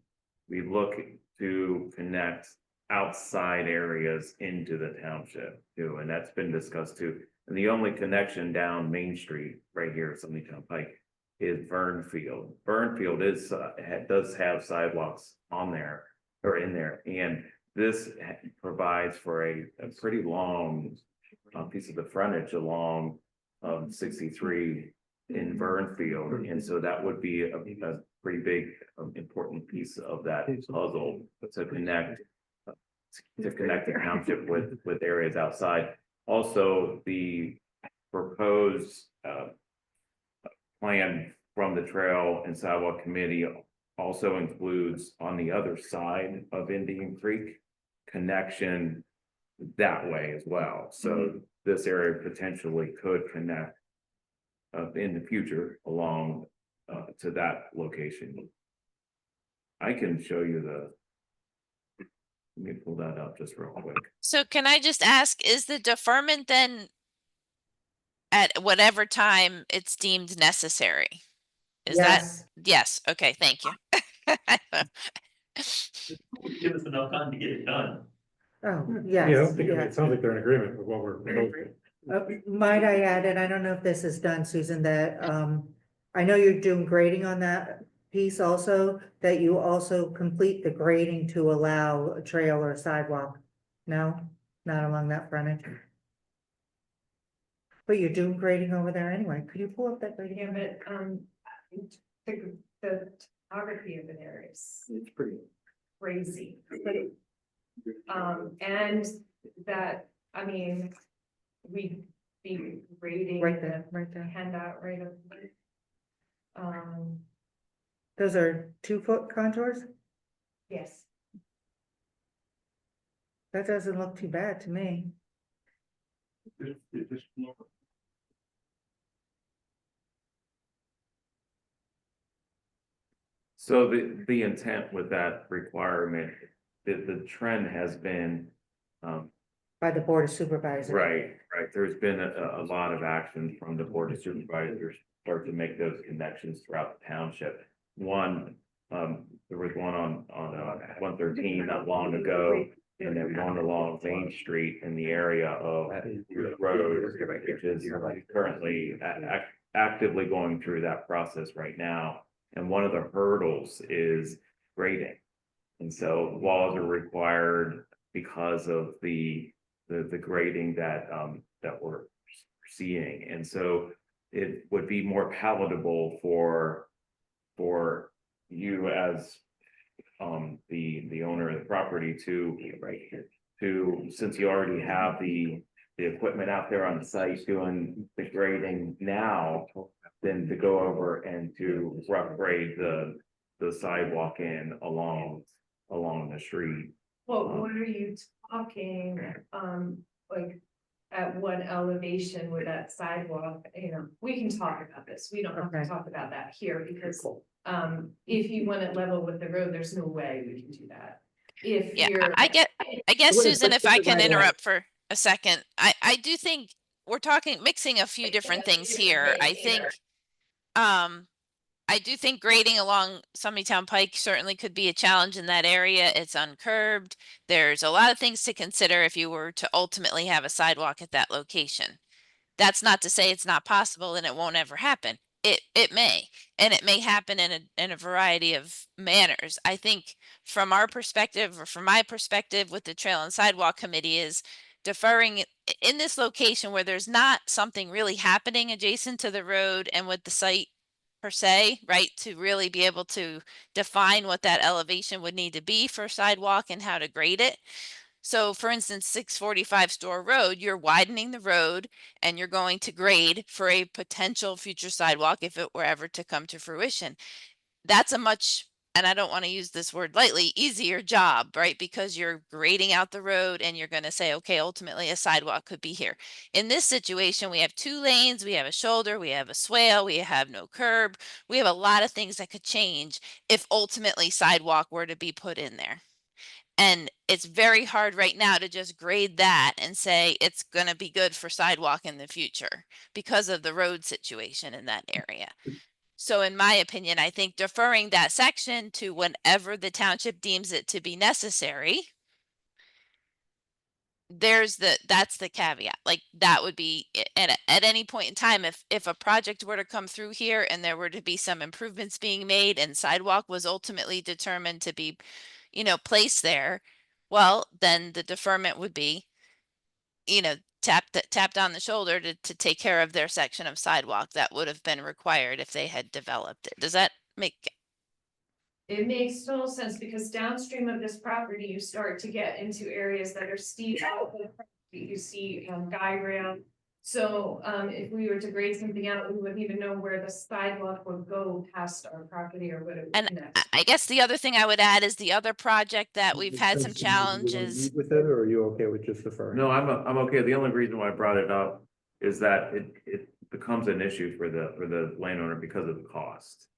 we look to connect outside areas into the township too, and that's been discussed too. And the only connection down Main Street, right here, Sunnytown Pike, is Burnfield. Burnfield does have sidewalks on there, or in there, and this provides for a pretty long piece of the frontage along 63 in Burnfield, and so that would be a pretty big, important piece of that puzzle to connect the township with areas outside. Also, the proposed plan from the Trail and Sidewalk Committee also includes on the other side of Indian Creek connection that way as well. So this area potentially could connect in the future along to that location. I can show you let me pull that up just real quick. So can I just ask, is the deferment then at whatever time it's deemed necessary? Is that, yes, okay, thank you. Give us enough time to get it done. Oh, Yeah, I yes, don't think, it yes. sounds like they're in agreement with what we're proposing. Might I add, and I don't know if this is done, Susan, that, I know you're doing grading on that piece also, that you also complete the grading to allow a trail or a sidewalk. No, not along that frontage. But you're doing grading over there anyway. Could you pull up that grading? Yeah, but, the topography of the area is It's pretty. crazy. And that, I mean, we'd be grading. Right there, right the there. handout right of. Those are 2-foot contours? Yes, That doesn't look too bad to me. So the intent with that requirement, the trend has been, by the Board of Supervisors. right, there's been a lot of action from the Board of Supervisors start to make those connections throughout the township. One, there was one on 113 not long ago, and then one along Main Street in the area of Route Road, which is currently actively going through that process right now. And one of the hurdles is grading. And so walls are required because of the grading that we're seeing. And so it would be more palatable for you as the owner of the property to, since you already have the equipment out there on the site doing the grading now, then to go over and to rough grade the sidewalk in along the street. Well, what are you talking, like, at what elevation with that sidewalk, we can talk about this, we don't have to Okay. talk about that here, because if you want it level with the road, there's no way we can do that. If Yeah, you're. I guess, Wait, Susan, but if I can right away. interrupt for a second, I do think we're mixing a few different things here. I think, I do think grading along Town Pike certainly could be a challenge in that area. It's uncurbed. There's a lot of things to consider if you were to ultimately have a sidewalk at that location. That's not to say it's not possible and it won't ever happen. It may, and it may happen in a variety of manners. I think from our perspective, or from my perspective with the Trail and Sidewalk Committee, is deferring in this location where there's not something really happening adjacent to the road and with the site per se, right? To really be able to define what that elevation would need to be for sidewalk and how to grade it. So for instance, 645 Store Road, you're widening the road and you're going to grade for a potential future sidewalk if it were ever to come to fruition. That's a much, and I don't want to use this word lightly, easier job, right? Because you're grading out the road and you're going to say, okay, ultimately a sidewalk could be here. In this situation, we have 2 lanes, we have a shoulder, we have a swale, we have no curb. We have a lot of things that could change if ultimately sidewalk were to be put in there. And it's very hard right now to just grade that and say it's going to be good for sidewalk in the future because of the road situation in that area. So in my opinion, I think deferring that section to whenever the township deems it to be necessary, that's the caveat. Like that would be at any point in time, if a project were to come through here and there were to be some improvements being made and sidewalk was ultimately determined to be, placed there, well, then the deferment would be, tapped on the shoulder to take care of their section of sidewalk that would have been required if they had developed it. Does that make? It makes total sense, because downstream of this property, you start to get into areas that are steep. You see, guide rail. So, if we were to grade something out, we wouldn't even know where the sidewalk would go past our property or what it would And connect. I guess the other thing I would add is the other project that we've had some challenges. With it, or are you okay with just deferring? No, I'm okay. The only reason why I brought it up is that it becomes an issue for the landowner because of the cost.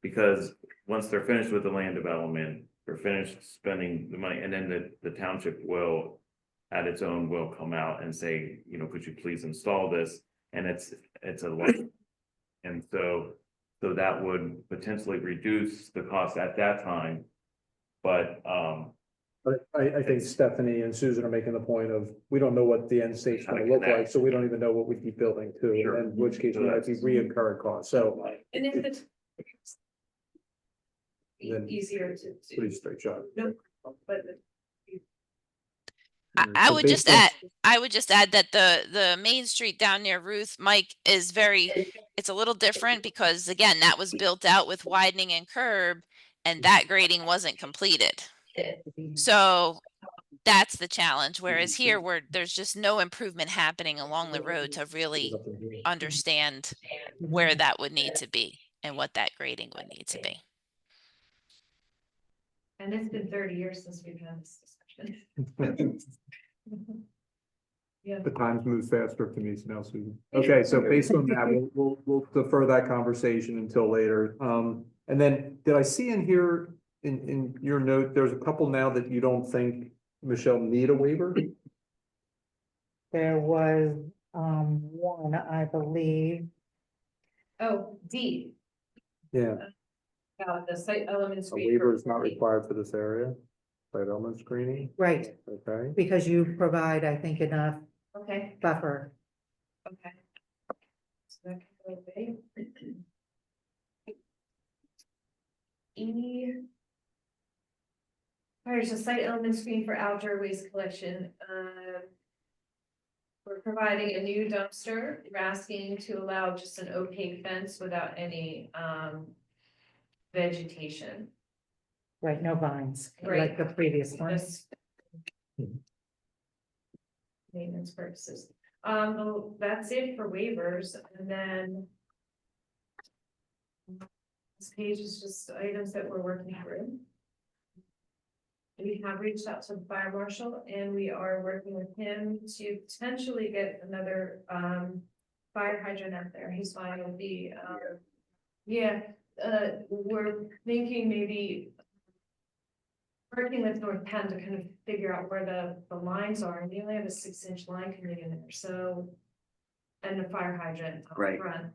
Because once they're finished with the land development, they're finished spending the money, and then the township will, at its own, will come out and say, could you please install this? And it's a lot. And so that would potentially reduce the cost at that time. But But I think Stephanie and Susan are making the point of, we don't know what the end state's gonna look like, so we don't even know what we'd be building to, Sure. and in which case we might be re-incurring costs, so And if it's Then- easier to do, pretty straight shot. but I So would just based on- add that the main street down near Ruth, Mike, is it's a little different because again, that was built out with widening and curb and that grading wasn't completed. So that's the challenge. Whereas here where there's just no improvement happening along the road to really understand where that would need to be and what that grading would need to be. and it's been 30 years since we've had this discussion. Yeah. The times move faster to me now, Susan. Okay, so based on that, we'll defer that conversation until later. And then, did I see in here, in your note, there's a couple now that you don't think, Michelle, need a waiver? There was, one, I believe, Oh, D, Yeah, the site elements. a waiver is not required for this area, site element screening, right, okay? because you provide, I think, enough Okay, buffer. okay. So that can go away. E. There's a site element screen for outdoor waste collection. We're providing a new dumpster. We're asking to allow just an opaque fence without any vegetation. Right, no vines, like Right. the previous one. Just maintenance purposes. Well, that's it for waivers, and then this page is just items that we're working through. We have reached out to the fire marshal, and we are working with him to potentially get another fire hydrant out there. He's fine with the we're thinking maybe working with North Penn to kind of figure out where the lines are, and we only have a 6-inch line coming in there, so. And the fire hydrant up Right. front.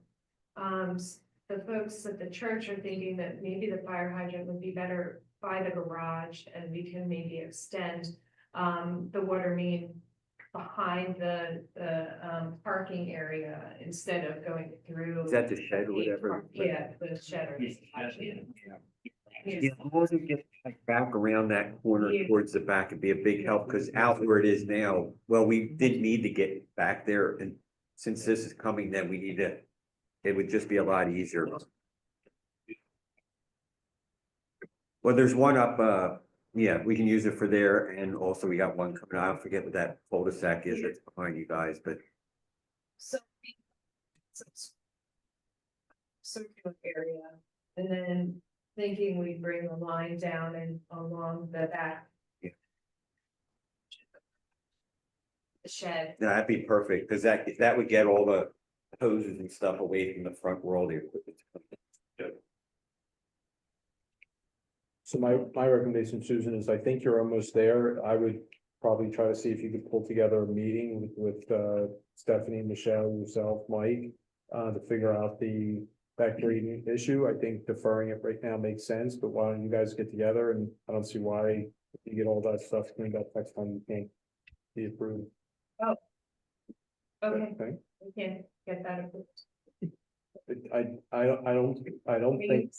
The folks at the church are thinking that maybe the fire hydrant would be better by the garage, and we can maybe extend the water main behind the parking area instead of going through. Is that the shed or whatever? Yeah, the shed. Yeah, as long as it gets like back around that corner Yeah. towards the back, it'd be a big help, because out where it is now, well, we didn't need to get back there, and since this is coming, then we need to, it would just be a lot easier. Well, there's one up, yeah, we can use it for there, and also we got one coming, I don't forget what that cul-de-sac is that's behind you guys, but So. Circular area, and then thinking we'd bring the line down and along the back. Yeah. The shed. no, that'd be perfect, because that would get all the hoses and stuff away from the front where all the equipment's coming. So my recommendation, Susan, is I think you're almost there. I would probably try to see if you could pull together a meeting with Stephanie, Michelle, yourself, Mike, to figure out that grading issue. I think deferring it right now makes sense, but why don't you guys get together, and I don't see why if you get all that stuff cleaned up next time you can't be approved. Okay, Okay. we can get that approved. I don't think,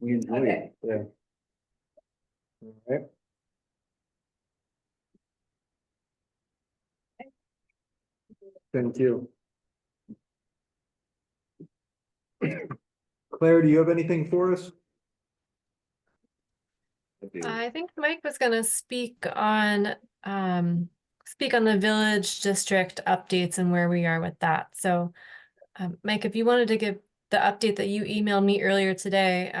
We enjoy Okay. it. yeah. All right. Thank you. Claire, do you have anything for us? I think Mike was gonna speak on the village district updates and where we are with that. So Mike, if you wanted to give the update that you emailed me earlier today,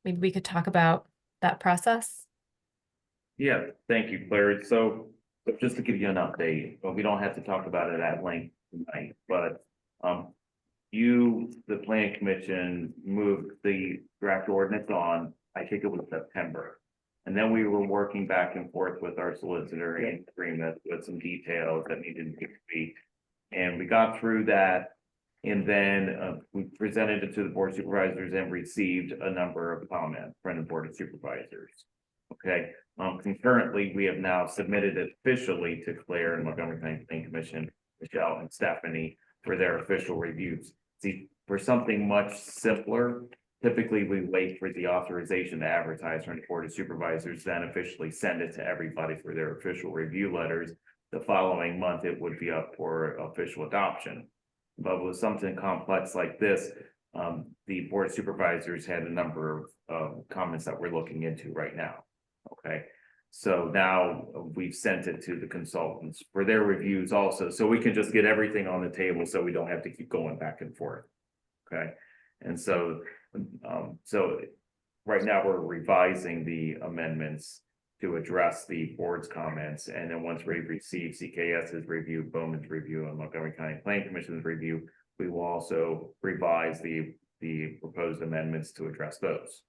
maybe we could talk about that process. Yeah, thank you, Claire. So just to give you an update, but we don't have to talk about it at length tonight, but the planning commission moved the draft ordinance on, I think it was September. And then we were working back and forth with our solicitor in agreement with some details that needed to be. And we got through that. And then we presented it to the board of supervisors and received a number of comments from the board of supervisors. Okay, concurrently, we have now submitted it officially to Claire and Montgomery County Planning Commission, Michelle and Stephanie for their official reviews. See, for something much simpler, typically we wait for the authorization to advertise from the board of supervisors, then officially send it to everybody for their official review letters. The following month, it would be up for official adoption. But with something complex like this, the board of supervisors had a number of comments that we're looking into right now. Okay, so now we've sent it to the consultants for their reviews also, so we can just get everything on the table, so we don't have to keep going back and forth. Okay, and so, right now we're revising the amendments to address the board's comments, and then once we receive CKS's review, Bowman's review, and Montgomery County Planning Commission's review, we will also revise the proposed amendments to address those.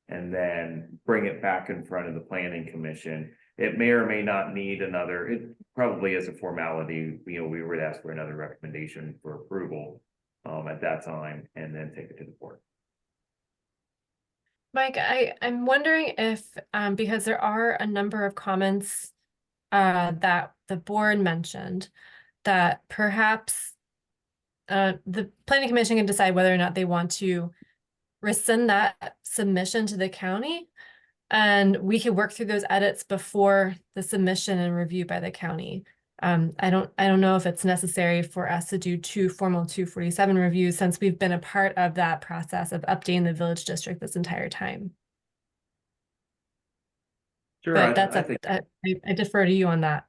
And then bring it back in front of the planning commission. It may or may not need another, it probably is a formality, you know, we would ask for another recommendation for approval. At that time, and then take it to the board. Mike, I'm wondering if, because there are a number of comments that the board mentioned, that perhaps the planning commission can decide whether or not they want to rescind that submission to the county. And we can work through those edits before the submission and review by the county. I don't know if it's necessary for us to do two formal 247 reviews, since we've been a part of that process of updating the village district this entire time. Sure, But that's I up, think, I defer to you on that.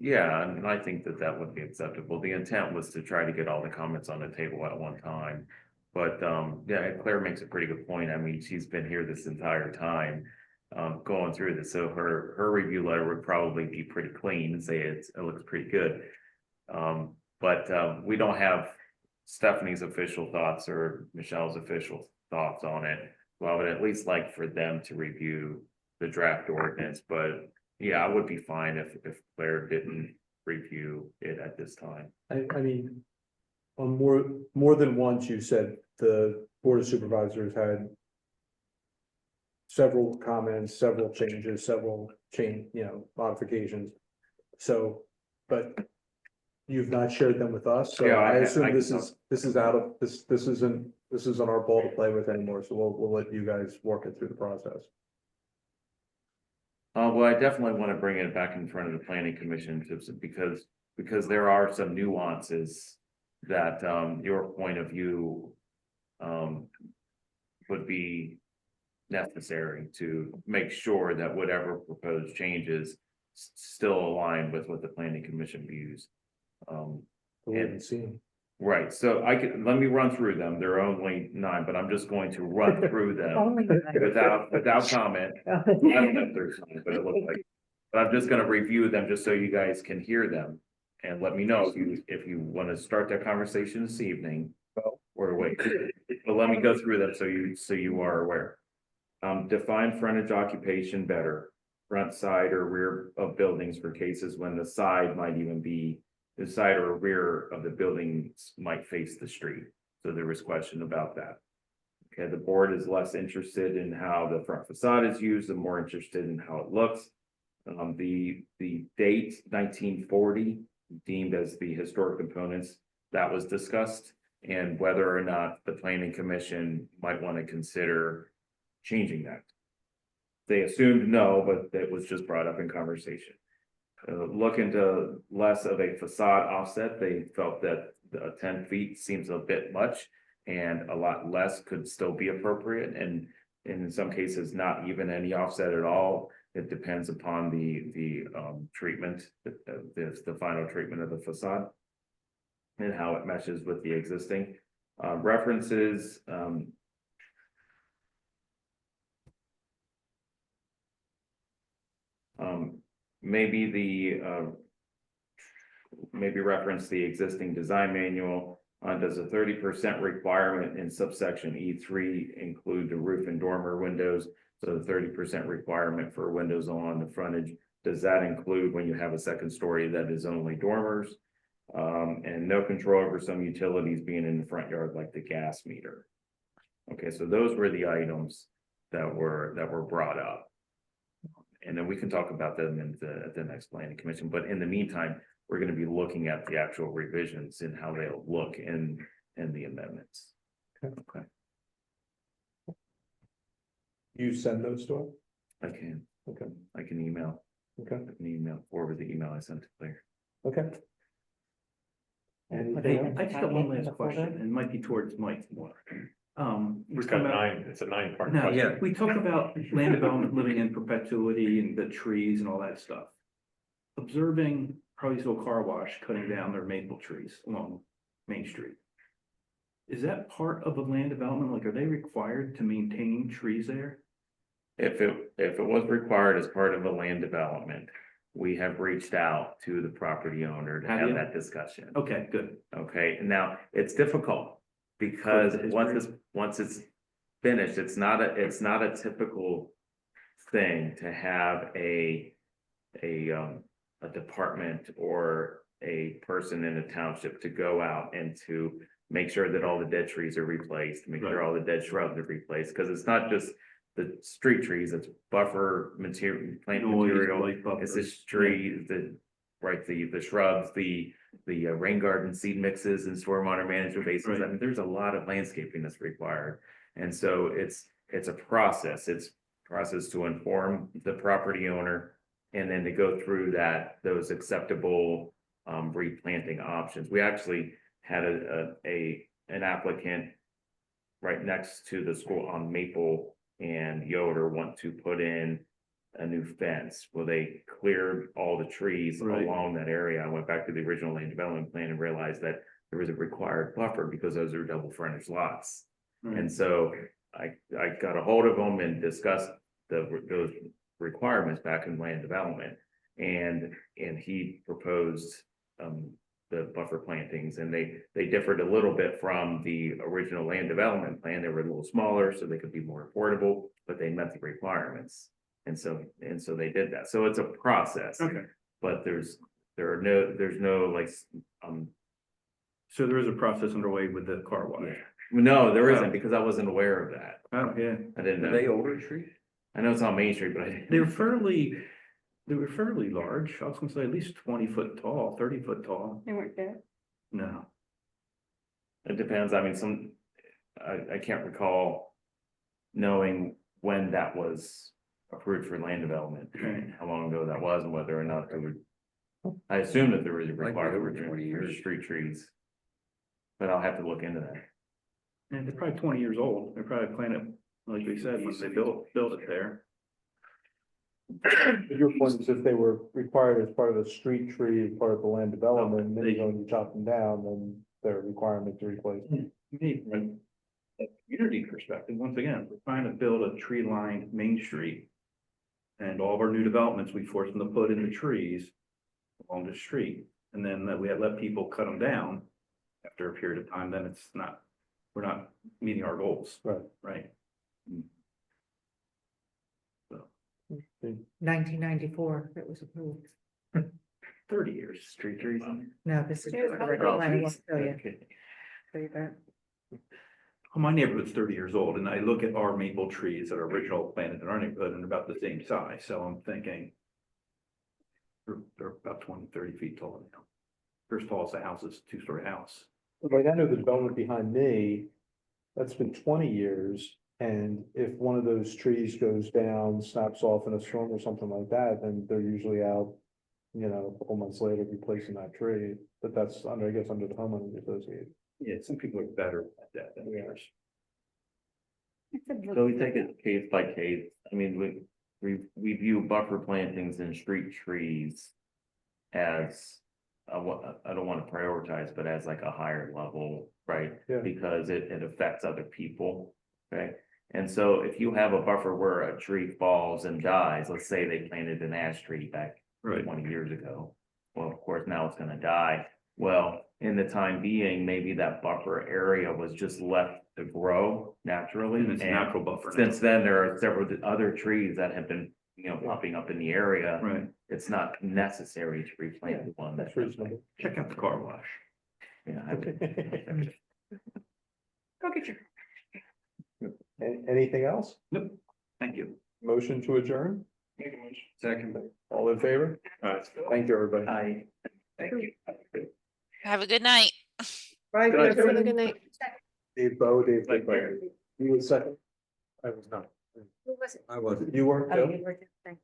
yeah, and I think that that would be acceptable. The intent was to try to get all the comments on the table at one time. But yeah, Claire makes a pretty good point. I mean, she's been here this entire time, going through this. So her review letter would probably be pretty clean and say it looks pretty good. But we don't have Stephanie's official thoughts or Michelle's official thoughts on it. Well, I would at least like for them to review the draft ordinance, but yeah, I would be fine if Claire didn't review it at this time. I mean, on more than once, you said the Board of Supervisors had several comments, several changes, modifications. So, but you've not shared them with us, so Yeah, I I assume this can is out of, this isn't our ball to play with anymore, so we'll let you guys work it through the process. Well, I definitely want to bring it back in front of the planning commission because there are some nuances that your point of view would be necessary to make sure that whatever proposed changes still align with what the planning commission views. And see. Right, so let me run through them. There are only 9, but I'm just going to run through them without comment. I don't know if there's some, but it looks like, but I'm just gonna review them just so you guys can hear them. And let me know if you want to start that conversation this evening or wait. But let me go through them so you are aware. Define frontage occupation better, front, side, or rear of buildings for cases when the side might even be, the side or rear of the buildings might face the street. So there was question about that. Okay, the board is less interested in how the front facade is used and more interested in how it looks. The date 1940 deemed as the historic components that was discussed, and whether or not the planning commission might want to consider changing that. They assumed no, but that was just brought up in conversation. Look into less of a facade offset. They felt that 10 feet seems a bit much, and a lot less could still be appropriate, and in some cases not even any offset at all. It depends upon the treatment, the final treatment of the facade and how it meshes with the existing references. Maybe reference the existing design manual. Does a 30% requirement in subsection E3 include the roof and dormer windows? So the 30% requirement for windows along the frontage, does that include when you have a second story that is only dormers? And no control over some utilities being in the front yard, like the gas meter. Okay, so those were the items that were brought up. And then we can talk about them at the next planning commission. But in the meantime, we're going to be looking at the actual revisions and how they'll look in the amendments. Okay. You send those to us? I can. Okay. I can email. Okay. I can email forward the email I sent to Claire. Okay. Anything I just got one last question, and it might be towards Mike more. It's got 9, it's a 9-part Now, question. we talk about land development living in perpetuity and the trees and all that stuff. Observing Harleysville Car Wash cutting down their maple trees along Main Street. Is that part of the land development? Like, are they required to maintain trees there? If it was required as part of a land development, we have reached out to the property owner to Have have you? that discussion. Okay, good. Okay, and now it's difficult because For the once it's finished, it's not a typical thing to have a department or a person in a township to go out and to make sure that all the dead trees are replaced, make sure Right. all the dead shrubs are replaced, because it's not just the street trees, it's buffer material, plant Noise, material. light It's buffers, the tree, the shrubs, the rain garden seed mixes and stormwater management basins. I Right. mean, there's a lot of landscaping that's required. And so it's a process. It's a process to inform the property owner and then to go through those acceptable replanting options. We actually had an applicant right next to the school on Maple and Yoder want to put in a new fence. Well, they cleared all the trees Right. along that area. I went back to the original land development plan and realized that there was a required buffer because those are double frontage lots. Right. And so I got a hold of them and discussed those requirements back in land development. And he proposed the buffer plantings, and they differed a little bit from the original land development plan. They were a little smaller, so they could be more affordable, but they met the requirements. And so they did that. So it's a process. Okay. But there's no like, So there is a process underway with the car wash. no, there Oh. isn't, because I wasn't aware of that. Oh, yeah. I didn't Are know. they older trees? I know it's on Main Street, but I. They were fairly large. I was gonna say at least 20 foot tall, 30 foot tall. They weren't dead. No. It depends. I mean, I can't recall knowing when that was approved for land development, Right. how long ago that was and whether or not there would. I assume that there was a Might be requirement over for 20 years. street trees. But I'll have to look into that. And they're probably 20 years old. They're probably planted, like we said, when they built it there. Your point is if they were required as part of the street tree, as part of the land development, and then they- you're going to chop them down, then they're a requirement to replace. Maybe from a community perspective, once again, we're trying to build a tree lined Main Street. And all of our new developments, we force them to put in the trees along the street. And then we have let people cut them down after a period of time, then we're not meeting our goals. Right. Right. 1994, it was approved. 30 years. Street trees? No, this is. Yeah, the how correct about plan. I trees? won't tell you. Okay. Tell you that. Well, my neighborhood's 30 years old and I look at our maple trees that are original planted in our neighborhood and they're about the same size, so I'm thinking. They're about 20, 30 feet tall now. They're as tall as the house is, two-story house. Right, I know the development behind me, that's been 20 years. And if one of those trees goes down, snaps off in a storm or something like that, then they're usually out, a couple months later replacing that tree. But that's under, I guess, under the homeowners association. Yeah, some people are better at that than others. So we take it case by case. I mean, we view buffer plantings and street trees as, I don't want to prioritize, but as like a higher level, right? Yeah. Because it affects other people, okay? And so if you have a buffer where a tree falls and dies, let's say they planted an ash tree back Right. 20 years ago. Well, of course, now it's gonna die. Well, in the time being, maybe that buffer area was just left to grow naturally. And it's a and natural buffer. now. Since then, there are several other trees that have been, popping up in the area. Right, It's not necessary to replant the one That's that. reasonable. check out the car wash. Yeah, I would- Go get your. Anything else? Nope, thank you. Motion to adjourn? Second. All in favor? Thank you, everybody. Thank you. Have a good night. Bye. Good night, Have a everyone. good night. Dave Bowe, Dave. You were second? I was not. Who was it? I wasn't. You weren't, Oh, Joe? you were just saying.